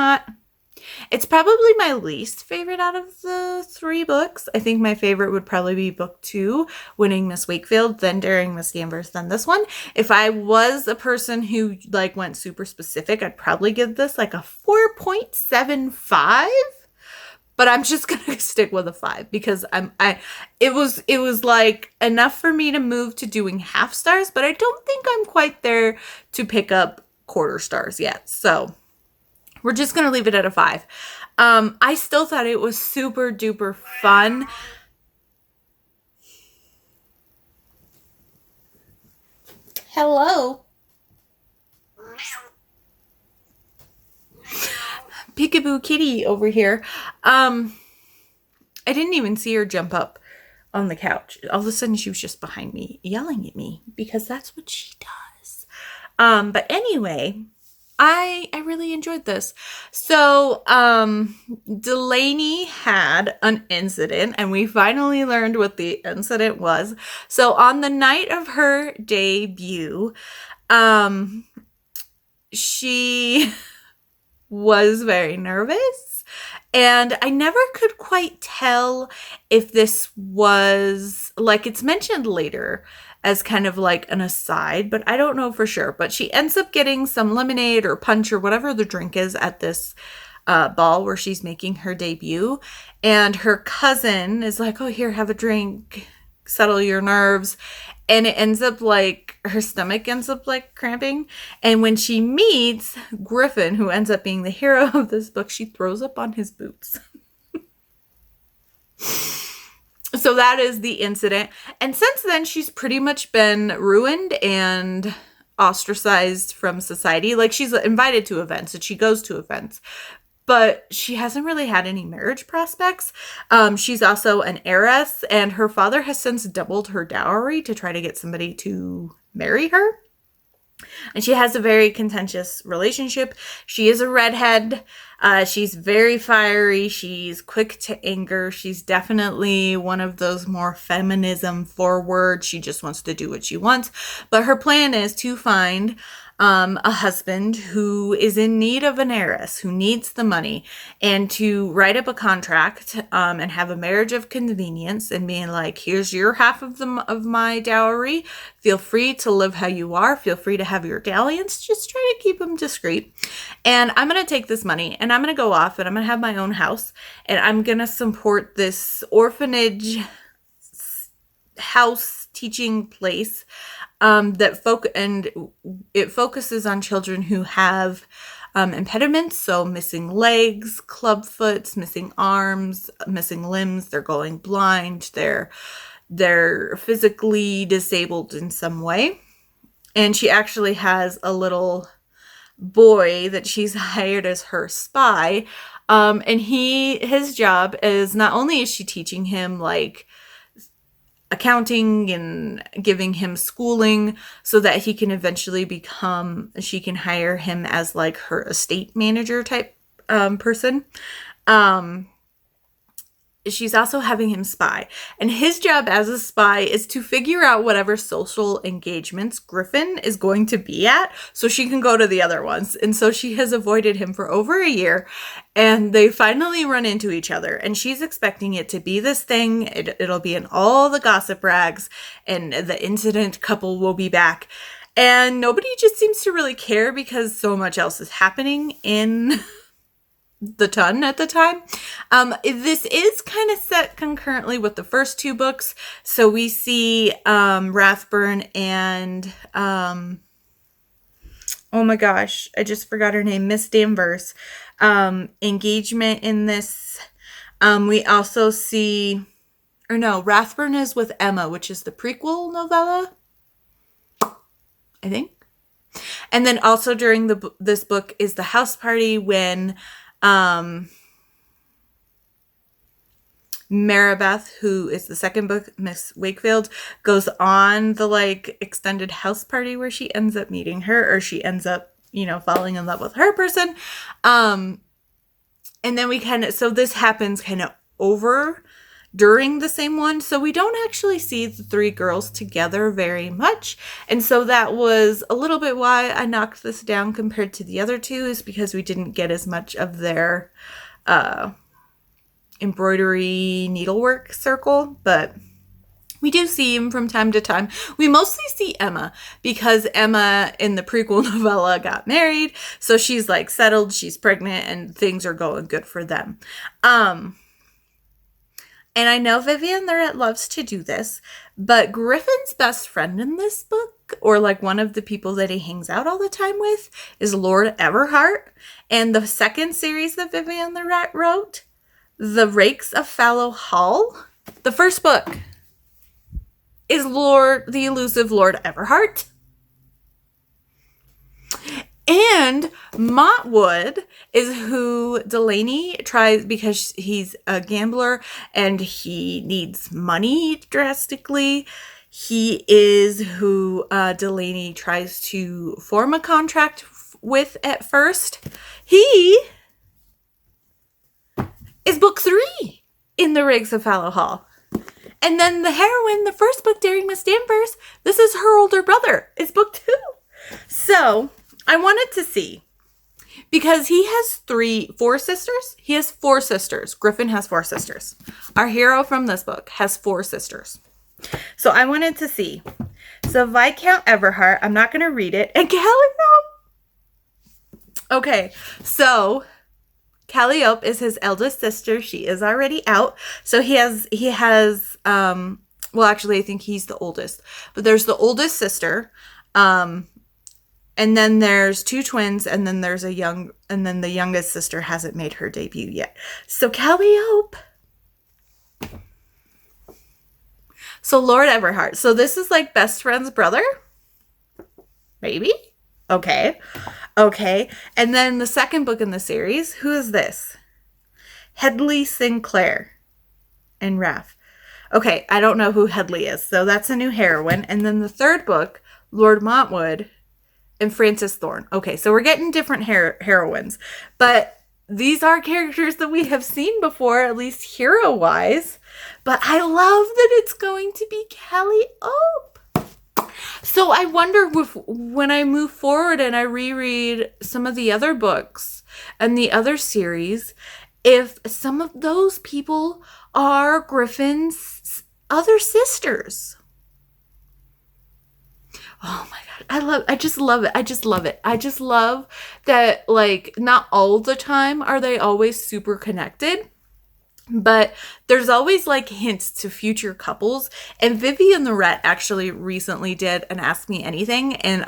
probably my least favorite out of the 3 books. I think my favorite would probably be book 2, Winning Miss Wakefield, then Daring Miss Danvers, then this one. If I was a person who went super specific, I'd probably give this a 4.75. But I'm just gonna stick with a 5 because it was enough for me to move to doing half stars, but I don't think I'm quite there to pick up quarter stars yet. So we're just going to leave it at a 5. I still thought it was super duper fun. Hello. Peekaboo kitty over here. I didn't even see her jump up on the couch. All of a sudden she was just behind me yelling at me because that's what she does. But anyway, I really enjoyed this. So, Delaney had an incident, and we finally learned what the incident was. So, on the night of her debut, she was very nervous, and I never could quite tell if this was, it's mentioned later as kind of an aside, but I don't know for sure. But she ends up getting some lemonade or punch or whatever the drink is at this ball where she's making her debut. And her cousin is like, oh, here, have a drink, settle your nerves. And it ends up her stomach ends up cramping. And when she meets Griffin, who ends up being the hero of this book, she throws up on his boots. So that is the incident. And since then, she's pretty much been ruined and ostracized from society. She's invited to events and she goes to events, but she hasn't really had any marriage prospects. She's also an heiress, and her father has since doubled her dowry to try to get somebody to marry her. And she has a very contentious relationship. She is a redhead. She's very fiery. She's quick to anger. She's definitely one of those more feminism forward. She just wants to do what she wants. But her plan is to find a husband who is in need of an heiress, who needs the money, and to write up a contract and have a marriage of convenience and being like, here's your half of my dowry. Feel free to live how you are. Feel free to have your dalliance. Just try to keep them discreet. And I'm going to take this money and I'm going to go off and I'm going to have my own house and I'm going to support this orphanage house teaching place it focuses on children who have impediments, so missing legs, clubfoots, missing arms, missing limbs. They're going blind. They're physically disabled in some way. And she actually has a little boy that she's hired as her spy. And his job is, not only is she teaching him like accounting and giving him schooling so that he can eventually she can hire him as like her estate manager type person. She's also having him spy. And his job as a spy is to figure out whatever social engagements Griffin is going to be at so she can go to the other ones. And so she has avoided him for over a year. And they finally run into each other. And she's expecting it to be this thing. It'll be in all the gossip rags. And the incident couple will be back. And nobody just seems to really care because so much else is happening in the ton at the time. This is kind of set concurrently with the first two books. So we see Rathburn and oh my gosh, I just forgot her name, Miss Danvers engagement in this. We also see, Rathburn is with Emma, which is the prequel novella, I think. And then also during this book is the house party when Maribeth, who is the second book, Miss Wakefield, goes on the like extended house party where she ends up meeting her, or she ends up, falling in love with her person. And then so this happens kind of over during the same one. So we don't actually see the three girls together very much. And so that was a little bit why I knocked this down compared to the other two, is because we didn't get as much of their embroidery needlework circle, but we do see him from time to time. We mostly see Emma because Emma in the prequel novella got married. So she's like settled, she's pregnant, and things are going good for them. And I know Vivian Lorette loves to do this, but Griffin's best friend in this book, or like one of the people that he hangs out all the time with, is Lord Everhart. And the second series that Vivian Lorette wrote, The Rakes of Fallow Hall, the first book is the elusive Lord Everhart. And Montwood is who Delaney tries, because he's a gambler and he needs money drastically. He is who Delaney tries to form a contract with at first. He is book 3 in The Rakes of Fallow Hall. And then the heroine, the first book, Daring Miss Danvers, this is her older brother. It's book 2. So I wanted to see, because he has 4 sisters. He has 4 sisters. Griffin has 4 sisters. Our hero from this book has 4 sisters. So I wanted to see. So Viscount Everhart, I'm not going to read it. And Calliope. Okay, so Calliope is his eldest sister. She is already out. So he has well, actually, I think he's the oldest. But there's the oldest sister. And then there's 2 twins, and then there's and then the youngest sister hasn't made her debut yet. So Calliope. So Lord Everhart. So this is like best friend's brother? Maybe? Okay. And then the second book in the series, who is this? Hedley Sinclair and Raff. Okay, I don't know who Hedley is. So that's a new heroine. And then the third book, Lord Montwood, and Frances Thorne. Okay, so we're getting different heroines, but these are characters that we have seen before, at least hero-wise. But I love that it's going to be Kelly Ope. So I wonder if when I move forward and I reread some of the other books and the other series, if some of those people are Griffin's other sisters. Oh my God. I just love it. I just love it. I just love that, like, not all the time are they always super connected, but there's always like hints to future couples. And Vivian the Rat actually recently did an Ask Me Anything. And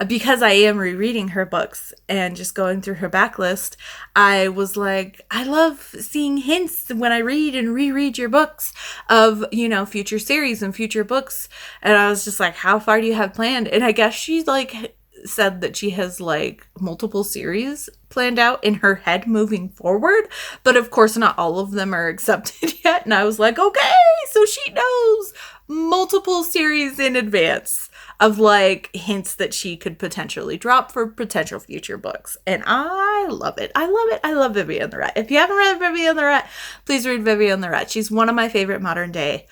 because I am rereading her books and just going through her backlist, I was like, I love seeing hints when I read and reread your books of, you know, future series and future books. And I was just like, how far do you have planned? And I guess she's like said that she has like multiple series planned out in her head moving forward, but of course not all of them are accepted yet. And I was like, okay, so she knows multiple series in advance of like hints that she could potentially drop for potential future books. And I love it. I love it. I love Vivian the Rat. If you haven't read Vivian the Rat, please read Vivian the Rat. She's one of my favorite modern day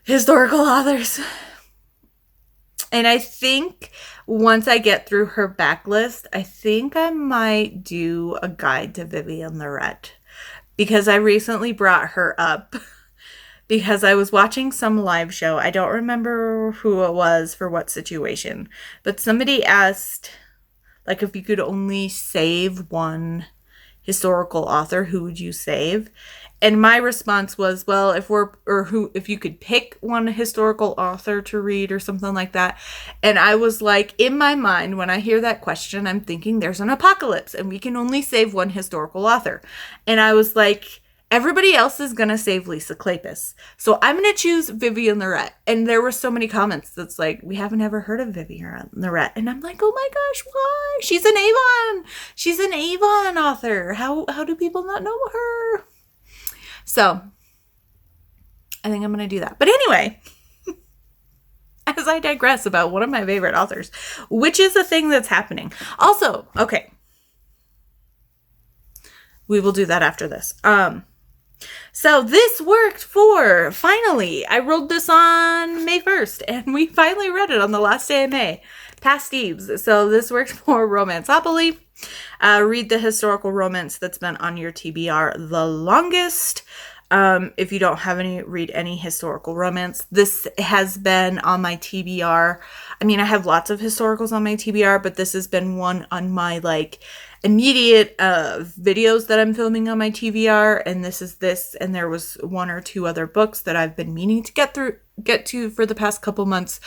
historical authors. And I think once I get through her backlist, I think I might do a guide to Vivian the Rat, because I recently brought her up because I was watching some live show. I don't remember who it was for what situation, but somebody asked, like, if you could only save one historical author, who would you save? And my response was, well, if you could pick one historical author to read or something like that. And I was like, in my mind, when I hear that question, I'm thinking there's an apocalypse and we can only save one historical author. And I was like, everybody else is going to save Lisa Kleypas. So I'm going to choose Vivian the Rat. And there were so many comments that's like, we haven't ever heard of Vivian the Rat. And I'm like, oh my gosh, why? She's an Avon. She's an Avon author. How do people not know her? So I think I'm going to do that. But anyway, as I digress about one of my favorite authors, which is a thing that's happening. Also, okay, we will do that after this. So this worked for, finally, I wrote this on May 1st and we finally read it on the last day of May, past Eves. So this worked for Romanceopoly. Read the historical romance that's been on your TBR the longest. If you don't have read any historical romance. This has been on my TBR. I mean, I have lots of historicals on my TBR, but this has been one on my like immediate videos that I'm filming on my TBR. And this is this, and there was one or two other books that I've been meaning to get to for the past couple months.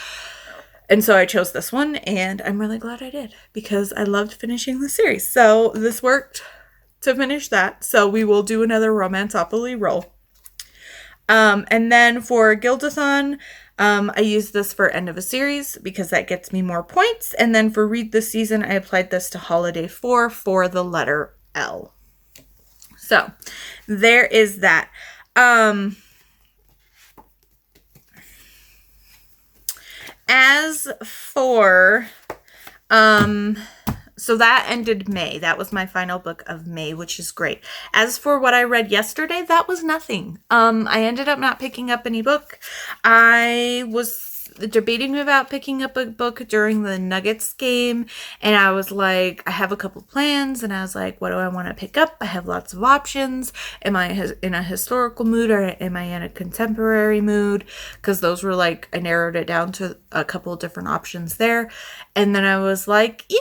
And so I chose this one, and I'm really glad I did, because I loved finishing the series. So this worked to finish that. So we will do another Romanceopoly roll. And then for Gildathon, I used this for end of a series because that gets me more points. And then for read this season, I applied this to Holiday 4 for the letter L. So there is that. As for, so that ended May. That was my final book of May, which is great. As for what I read yesterday, that was nothing. I ended up not picking up any book. I was debating about picking up a book during the Nuggets game, and I was like, I have a couple plans, and I was like, what do I want to pick up? I have lots of options. Am I in a historical mood, or am I in a contemporary mood? Because those were like, I narrowed it down to a couple of different options there. And then I was like, yeah.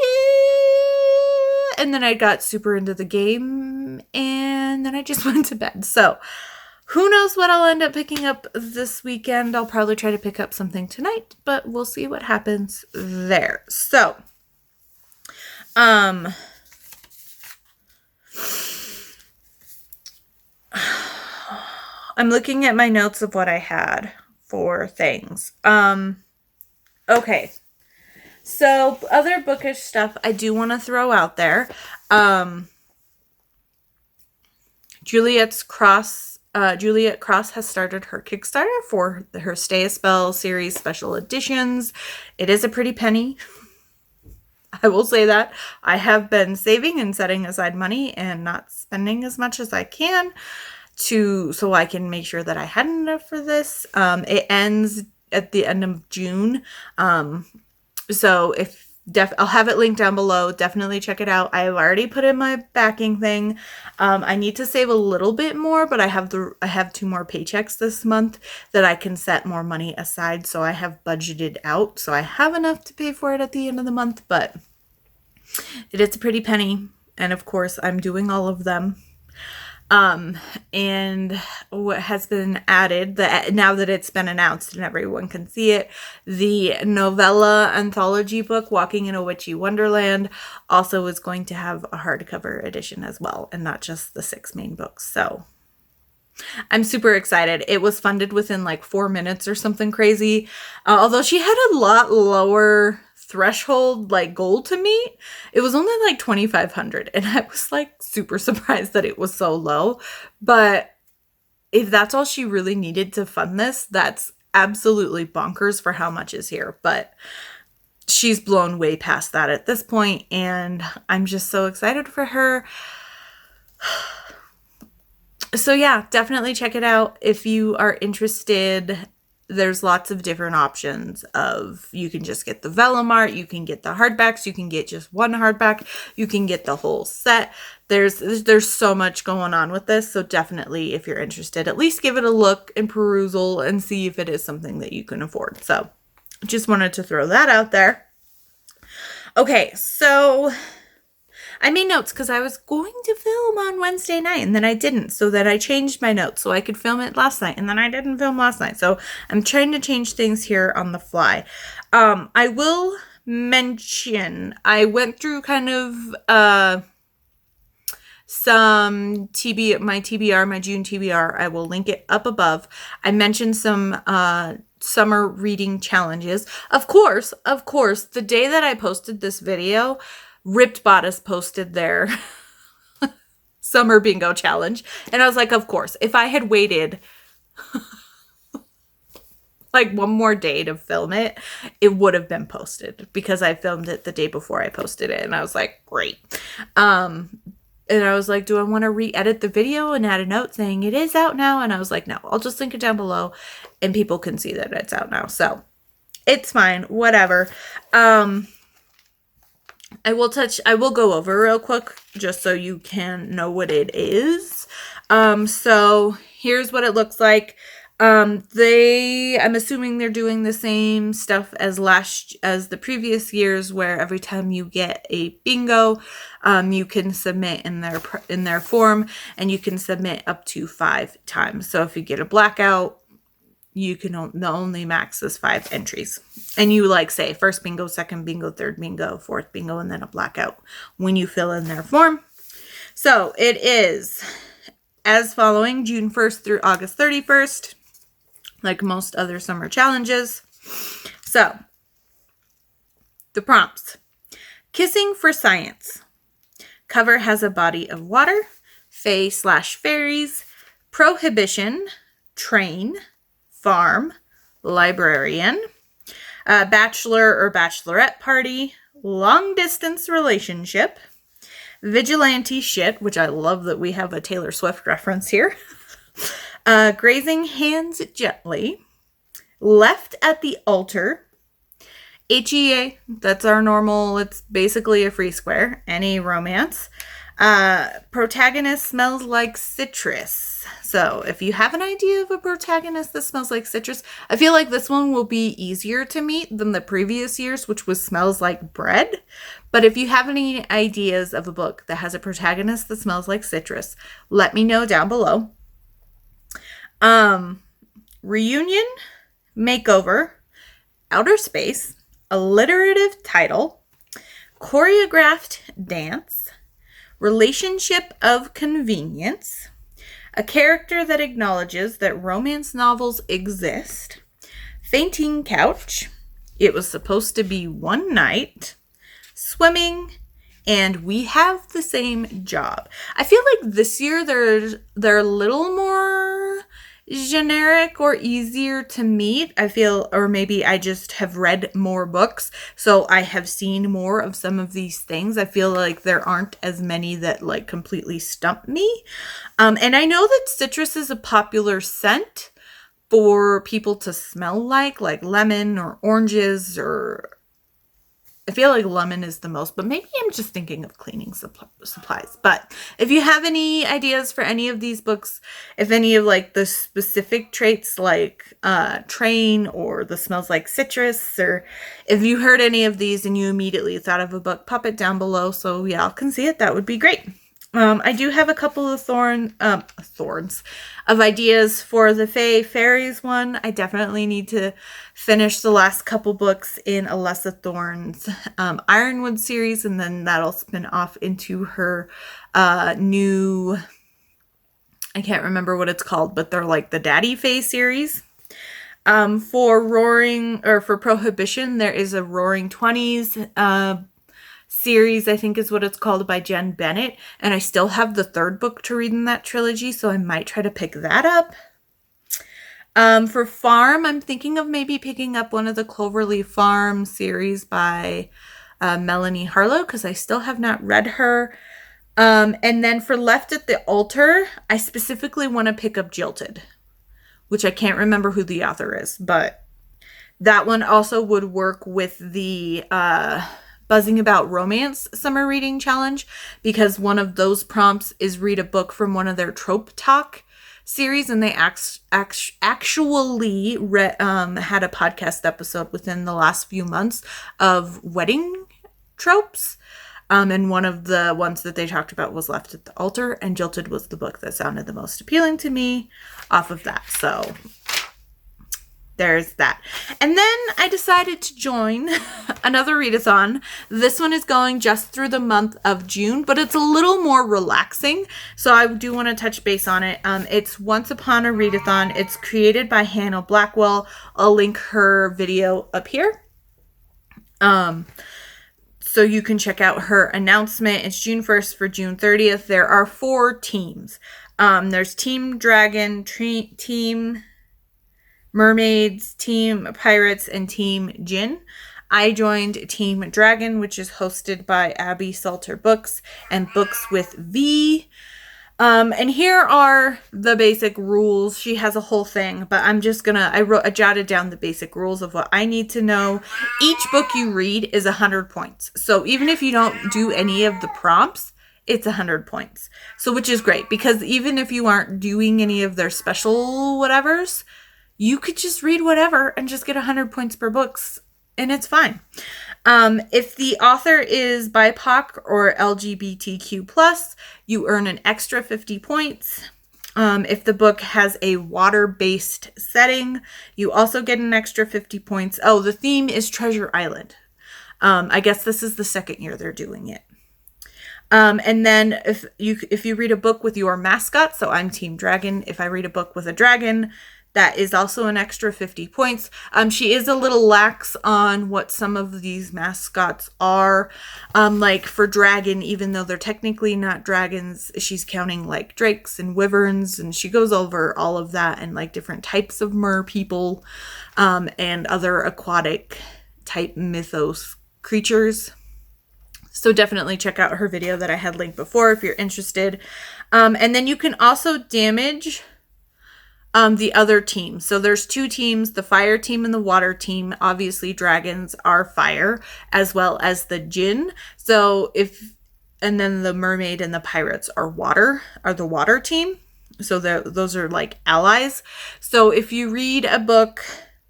And then I got super into the game, and then I just went to bed. So who knows what I'll end up picking up this weekend. I'll probably try to pick up something tonight, but we'll see what happens there. So, I'm looking at my notes of what I had for things. Okay. So, other bookish stuff I do want to throw out there. Juliet Cross has started her Kickstarter for her Stay a Spell series special editions. It is a pretty penny. I will say that I have been saving and setting aside money and not spending as much as I can so I can make sure that I had enough for this. It ends at the end of June. So I'll have it linked down below. Definitely check it out. I have already put in my backing thing. I need to save a little bit more, but I have 2 more paychecks this month that I can set more money aside. So I have budgeted out. So I have enough to pay for it at the end of the month, but it is a pretty penny. And of course, I'm doing all of them. And what has been added now that it's been announced and everyone can see it, the novella anthology book, Walking in a Witchy Wonderland, also is going to have a hardcover edition as well, and not just the 6 main books. So I'm super excited. It was funded within like 4 minutes or something crazy. Although she had a lot lower threshold like goal to meet. It was only like 2,500, and I was like super surprised that it was so low. But if that's all she really needed to fund this, that's absolutely bonkers for how much is here. But she's blown way past that at this point, and I'm just so excited for her. So yeah, definitely check it out if you are interested. There's lots of different options you can just get the vellum art, you can get the hardbacks, you can get just one hardback, you can get the whole set. There's so much going on with this. So definitely, if you're interested, at least give it a look and perusal and see if it is something that you can afford. So just wanted to throw that out there. Okay, so I made notes because I was going to film on Wednesday night and then I didn't. So then I changed my notes so I could film it last night, and then I didn't film last night. So I'm trying to change things here on the fly. I will mention, I went through kind of some my TBR, my June TBR. I will link it up above. I mentioned some summer reading challenges. Of course, the day that I posted this video, Ripped Bodice posted their summer bingo challenge. And I was like, of course, if I had waited like one more day to film it, it would have been posted, because I filmed it the day before I posted it. And I was like, great. And I was like, do I want to re-edit the video and add a note saying it is out now? And I was like, no, I'll just link it down below and people can see that it's out now. So it's fine, whatever. I will go over real quick just so you can know what it is. So here's what it looks like. I'm assuming they're doing the same stuff as the previous years, where every time you get a bingo, you can submit in their form, and you can submit up to 5 times. So if you get a blackout, you can only max is 5 entries. And you say first bingo, second bingo, third bingo, fourth bingo, and then a blackout when you fill in their form. So it is as following: June 1st through August 31st, like most other summer challenges. So the prompts: kissing for science. Cover has a body of water. Fae/fairies. Prohibition. Train. Farm. Librarian. Bachelor or bachelorette party. Long distance relationship. Vigilante shit, which I love that we have a Taylor Swift reference here. Grazing hands gently. Left at the altar. HEA, that's our normal, it's basically a free square. Any romance. Protagonist smells like citrus. So if you have an idea of a protagonist that smells like citrus, I feel like this one will be easier to meet than the previous years, which was smells like bread. But if you have any ideas of a book that has a protagonist that smells like citrus, let me know down below. Reunion, makeover, outer space, alliterative title, choreographed dance, relationship of convenience, a character that acknowledges that romance novels exist, fainting couch, it was supposed to be one night, swimming, and we have the same job. I feel like this year they're a little more generic or easier to meet, I feel, or maybe I just have read more books, so I have seen more of some of these things. I feel like there aren't as many that like completely stump me. And I know that citrus is a popular scent for people to smell like lemon or oranges, or I feel like lemon is the most, but maybe I'm just thinking of cleaning supplies. But if you have any ideas for any of these books, if any of like the specific traits like train or the smells like citrus, or if you heard any of these and you immediately thought of a book, pop it down below so y'all can see it. That would be great. I do have a couple of thorns of ideas for the Fairies one. I definitely need to finish the last couple books in Alessa Thorne's Ironwood series, and then that'll spin off into her new, I can't remember what it's called, but they're like the Daddy Fae series. For Prohibition, there is a Roaring Twenties series, I think is what it's called, by Jen Bennett, and I still have the third book to read in that trilogy, so I might try to pick that up. For Farm, I'm thinking of maybe picking up one of the Cloverleaf Farm series by Melanie Harlow, because I still have not read her. And then for Left at the Altar, I specifically want to pick up Jilted, which I can't remember who the author is, but that one also would work with the Buzzing About Romance Summer Reading Challenge, because one of those prompts is read a book from one of their Trope Talk series, and they actually had a podcast episode within the last few months of wedding tropes. And one of the ones that they talked about was Left at the Altar, and Jilted was the book that sounded the most appealing to me off of that. So there's that. And then I decided to join another readathon. This one is going just through the month of June, but it's a little more relaxing, so I do want to touch base on it. It's Once Upon a Readathon. It's created by Hannah Blackwell. I'll link her video up here. So you can check out her announcement. It's June 1st for June 30th. There are 4 teams. There's Team Dragon, Team Mermaids, Team Pirates, and Team Djinn. I joined Team Dragon, which is hosted by Abby Salter Books and Books with V. And here are the basic rules. She has a whole thing, but I'm just gonna, I jotted down the basic rules of what I need to know. Each book you read is 100 points. So even if you don't do any of the prompts, it's 100 points. So which is great, because even if you aren't doing any of their special whatevers, you could just read whatever and just get 100 points per books, and it's fine. If the author is BIPOC or LGBTQ+, you earn an extra 50 points. If the book has a water-based setting, you also get an extra 50 points. Oh, the theme is Treasure Island. I guess this is the second year they're doing it. And then if you read a book with your mascot, so I'm Team Dragon. If I read a book with a dragon, that is also an extra 50 points. She is a little lax on what some of these mascots are. Like for dragon, even though they're technically not dragons, she's counting like drakes and wyverns, and she goes over all of that and like different types of mer people, and other aquatic type mythos creatures. So definitely check out her video that I had linked before if you're interested. And then you can also damage the other team. So there's 2 teams, the fire team and the water team. Obviously dragons are fire, as well as the djinn. And then the mermaid and the pirates are the water team. So those are like allies. So if you read a book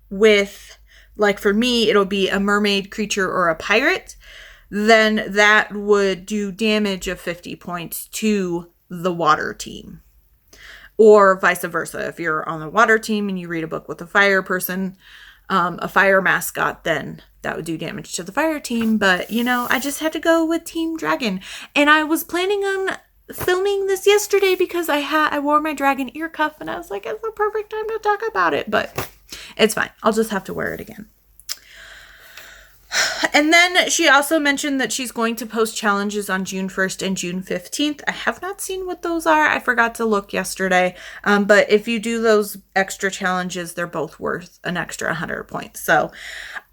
with, like for me, it'll be a mermaid creature or a pirate, then that would do damage of 50 points to the water team. Or vice versa. If you're on the water team and you read a book with a fire person, a fire mascot, then that would do damage to the fire team. But, you know, I just had to go with Team Dragon. And I was planning on filming this yesterday because I wore my dragon ear cuff, and I was like, it's the perfect time to talk about it. But it's fine. I'll just have to wear it again. And then she also mentioned that she's going to post challenges on June 1st and June 15th. I have not seen what those are. I forgot to look yesterday. But if you do those extra challenges, they're both worth an extra 100 points. So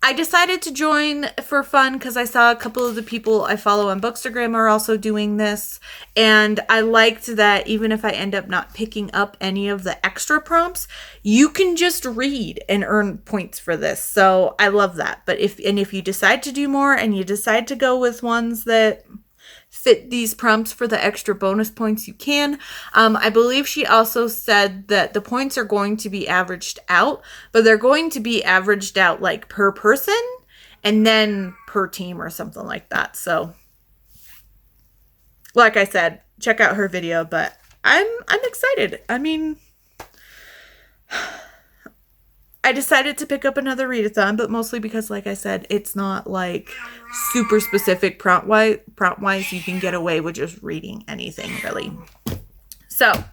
I decided to join for fun because I saw a couple of the people I follow on Bookstagram are also doing this. And I liked that even if I end up not picking up any of the extra prompts, you can just read and earn points for this. So I love that. But if you decide to do more and you decide to go with ones that fit these prompts for the extra bonus points, you can. I believe she also said that the points are going to be averaged out, but they're going to be averaged out like per person and then per team or something like that. So like I said, check out her video, but I'm excited. I mean, I decided to pick up another readathon, but mostly because, like I said, it's not like super specific prompt-wise. You can get away with just reading anything, really. So,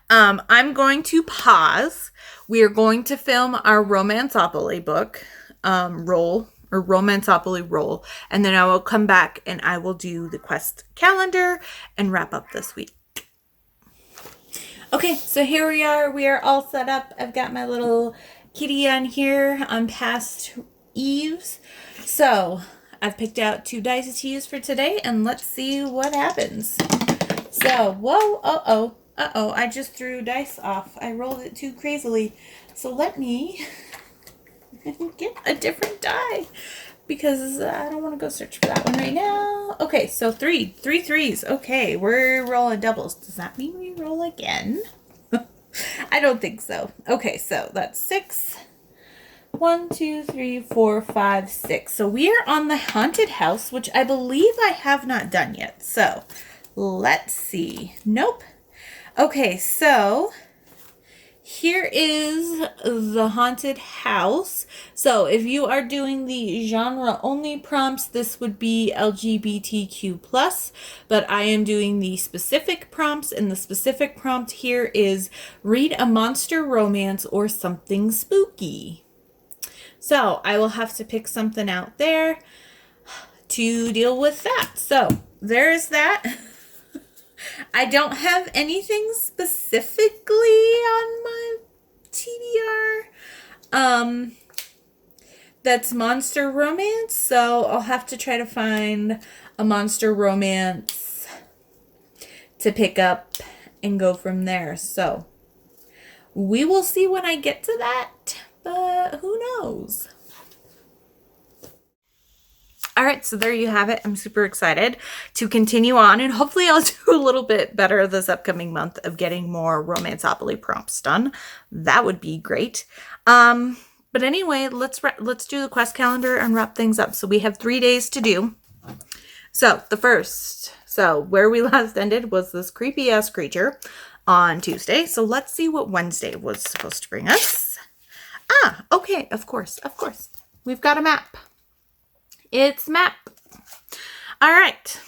I'm going to pause. We are going to film our Romanceopoly book Romanceopoly roll, and then I will come back and I will do the quest calendar and wrap up this week. Okay, so here we are. We are all set up. I've got my little kitty on here on past Eves. So I've picked out 2 dice to use for today, and let's see what happens. So, whoa, uh-oh, I just threw dice off. I rolled it too crazily. So let me get a different die because I don't want to go search for that one right now. Okay, so three threes. Okay, we're rolling doubles. Does that mean we roll again? I don't think so. Okay, so that's 6. 1, 2, 3, 4, 5, 6. So we are on the haunted house, which I believe I have not done yet. So let's see. Nope. Okay, so here is the haunted house. So if you are doing the genre only prompts, this would be LGBTQ+, but I am doing the specific prompts, and the specific prompt here is read a monster romance or something spooky. So I will have to pick something out there to deal with that. So there's that. I don't have anything specifically on my TBR that's monster romance, so I'll have to try to find a monster romance to pick up and go from there. So we will see when I get to that, but who knows? All right, so there you have it. I'm super excited to continue on, and hopefully I'll do a little bit better this upcoming month of getting more Romanceopoly prompts done. That would be great. But anyway, let's do the quest calendar and wrap things up. So we have 3 days to do. So the first, where we last ended was this creepy ass creature on Tuesday. So let's see what Wednesday was supposed to bring us. Ah, okay, of course. We've got a map. It's map. All right.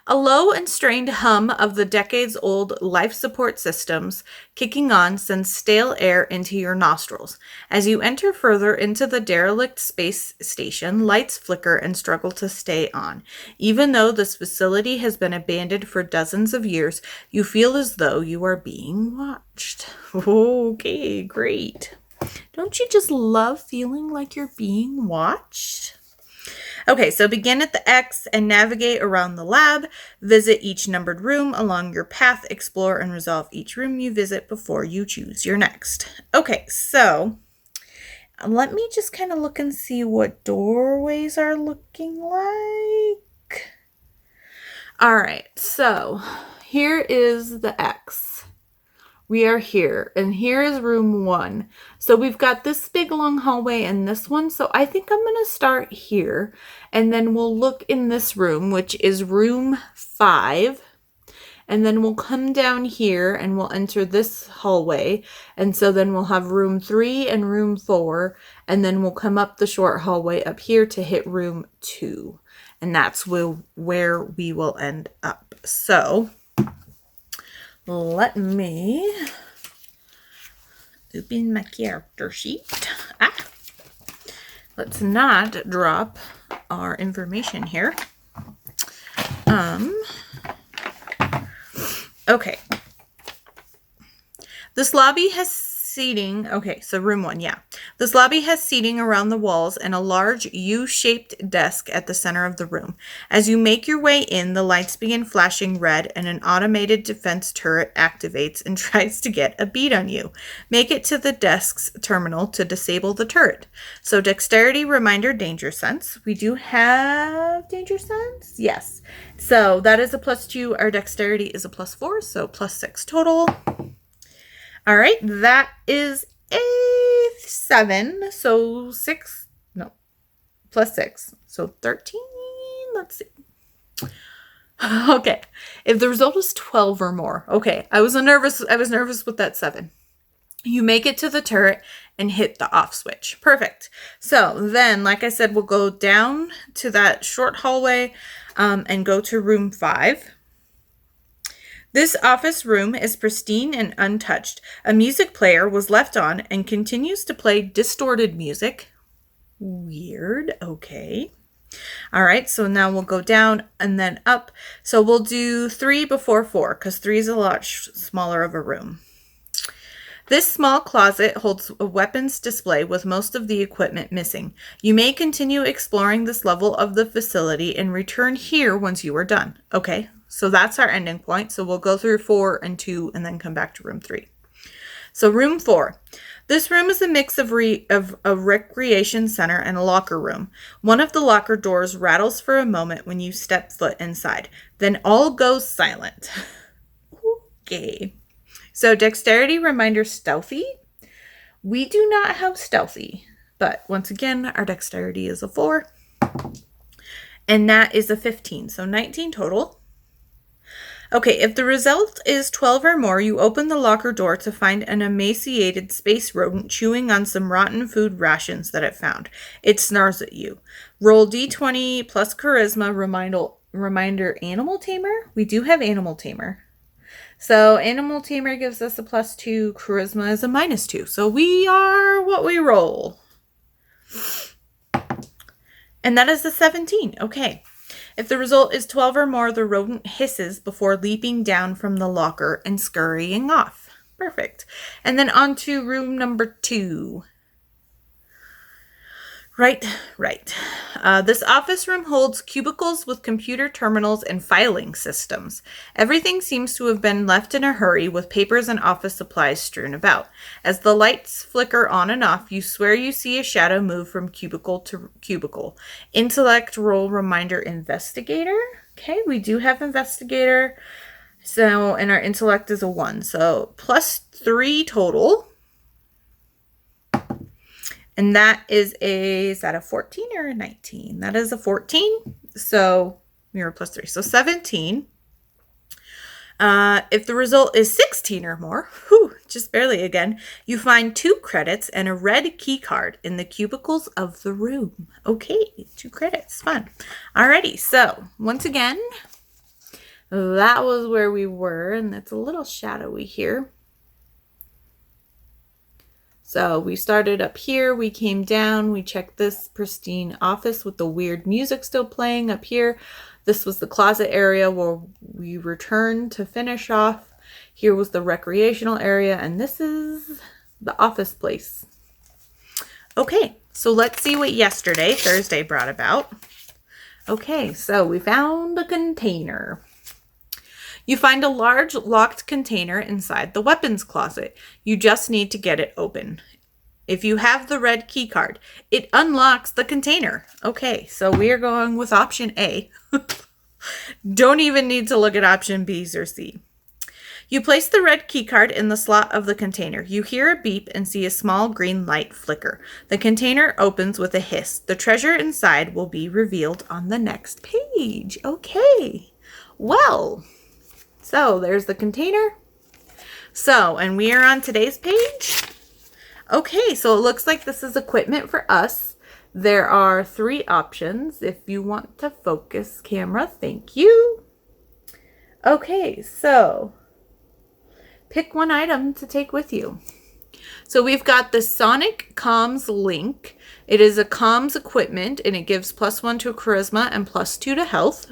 A low and strained hum of the decades-old life support systems kicking on sends stale air into your nostrils. As you enter further into the derelict space station, lights flicker and struggle to stay on. Even though this facility has been abandoned for dozens of years, you feel as though you are being watched. Okay, great. Don't you just love feeling like you're being watched? Okay, so begin at the X and navigate around the lab. Visit each numbered room along your path. Explore and resolve each room you visit before you choose your next. Okay, so let me just kind of look and see what doorways are looking like. All right, so here is the X. We are here, and here is room 1. So we've got this big long hallway and this one. So I think I'm going to start here, and then we'll look in this room, which is room 5. And then we'll come down here and we'll enter this hallway. And so then we'll have room 3 and room 4. And then we'll come up the short hallway up here to hit room 2. And that's where we will end up. So let me open my character sheet. Let's not drop our information here. Okay. This lobby has seating. Okay, so room 1, yeah. This lobby has seating around the walls and a large U-shaped desk at the center of the room. As you make your way in, the lights begin flashing red and an automated defense turret activates and tries to get a bead on you. Make it to the desk's terminal to disable the turret. So dexterity, reminder, danger sense. We do have danger sense? Yes. So that is a +2. Our dexterity is a +4, so +6 total. All right, that is a 7, so 6, no, +6, so 13, let's see. Okay, if the result is 12 or more, okay, I was nervous with that 7. You make it to the turret and hit the off switch. Perfect. So then, like I said, we'll go down to that short hallway and go to room 5. This office room is pristine and untouched. A music player was left on and continues to play distorted music. Weird. Okay. All right, so now we'll go down and then up. So we'll do 3 before 4 because 3 is a lot smaller of a room. This small closet holds a weapons display with most of the equipment missing. You may continue exploring this level of the facility and return here once you are done. Okay. So that's our ending point. So we'll go through 4 and 2 and then come back to room 3. So room 4. This room is a mix of a recreation center and a locker room. One of the locker doors rattles for a moment when you step foot inside. Then all goes silent. Okay. So dexterity, reminder, stealthy. We do not have stealthy. But once again, our dexterity is a 4. And that is a 15. So 19 total. Okay, if the result is 12 or more, you open the locker door to find an emaciated space rodent chewing on some rotten food rations that it found. It snarls at you. Roll d20 plus charisma, reminder animal tamer. We do have animal tamer. So animal tamer gives us a +2, charisma is a -2. So we are what we roll. And that is a 17. Okay. If the result is 12 or more, the rodent hisses before leaping down from the locker and scurrying off. Perfect. And then on to room number 2. Right. This office room holds cubicles with computer terminals and filing systems. Everything seems to have been left in a hurry with papers and office supplies strewn about. As the lights flicker on and off, you swear you see a shadow move from cubicle to cubicle. Intellect roll reminder investigator. Okay, we do have investigator. So, and our intellect is a 1. So +3 total. And that is that a 14 or a 19? That is a 14. So we were +3. So 17. If the result is 16 or more, just barely again, you find 2 credits and a red key card in the cubicles of the room. Okay, 2 credits. Fun. Alrighty. So once again, that was where we were. And it's a little shadowy here. So we started up here, we came down, we checked this pristine office with the weird music still playing up here. This was the closet area where we returned to finish off. Here was the recreational area, and this is the office place. Okay, so let's see what Thursday, brought about. Okay, so we found a container. You find a large locked container inside the weapons closet. You just need to get it open. If you have the red key card, it unlocks the container. Okay, so we are going with option A. Don't even need to look at option B's or C. You place the red key card in the slot of the container. You hear a beep and see a small green light flicker. The container opens with a hiss. The treasure inside will be revealed on the next page. Okay, well... So there's the container. So, and we are on today's page. Okay, so it looks like this is equipment for us. There are 3 options. If you want to focus camera, thank you. Okay, so pick one item to take with you. So we've got the Sonic Comms Link. It is a comms equipment, and it gives +1 to charisma and +2 to health.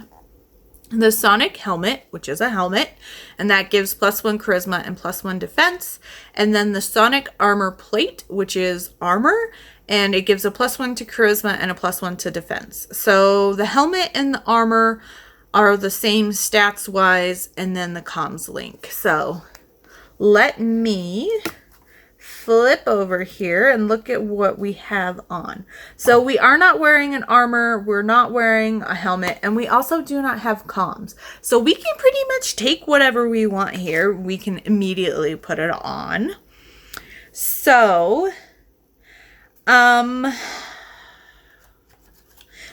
The Sonic helmet, which is a helmet, and that gives +1 charisma and +1 defense. And then the Sonic armor plate, which is armor, and it gives a +1 to charisma and a +1 to defense. So the helmet and the armor are the same stats wise, and then the comms link. So let me flip over here and look at what we have on. So we are not wearing an armor, we're not wearing a helmet, and we also do not have comms. So we can pretty much take whatever we want here. We can immediately put it on. So,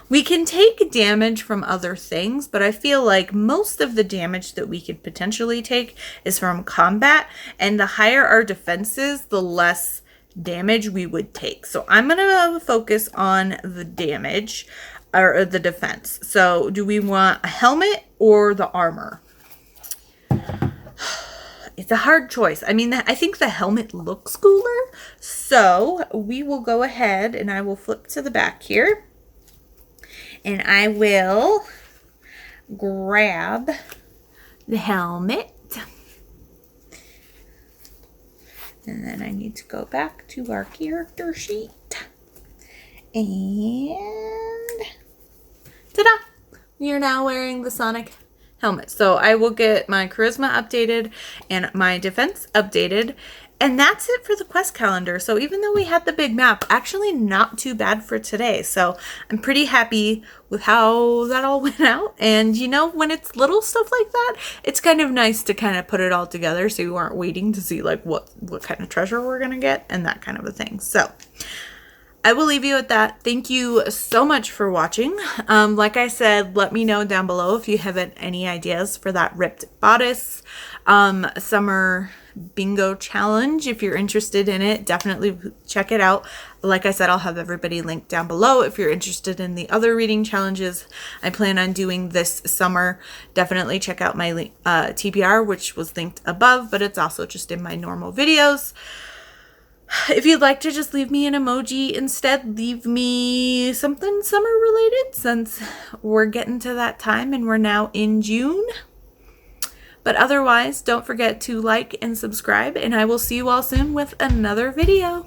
we can take damage from other things, but I feel like most of the damage that we could potentially take is from combat, and the higher our defenses, the less damage we would take. So I'm going to focus on the damage, or the defense. So do we want a helmet or the armor? It's a hard choice. I mean, I think the helmet looks cooler, so we will go ahead and I will flip to the back here. And I will grab the helmet. And then I need to go back to our character sheet. And ta-da! We are now wearing the Sonic helmet. So I will get my charisma updated and my defense updated. And that's it for the quest calendar. So even though we had the big map, actually not too bad for today. So I'm pretty happy with how that all went out. And you know, when it's little stuff like that, it's kind of nice to kind of put it all together so you aren't waiting to see like what kind of treasure we're going to get and that kind of a thing. So I will leave you at that. Thank you so much for watching. Like I said, let me know down below if you have any ideas for that ripped bodice summer bingo challenge. If you're interested in it, definitely check it out. Like I said, I'll have everybody linked down below. If you're interested in the other reading challenges I plan on doing this summer, definitely check out my TBR, which was linked above, but it's also just in my normal videos. If you'd like to just leave me an emoji instead, leave me something summer related, since we're getting to that time and we're now in June. But otherwise, don't forget to like and subscribe, and I will see you all soon with another video.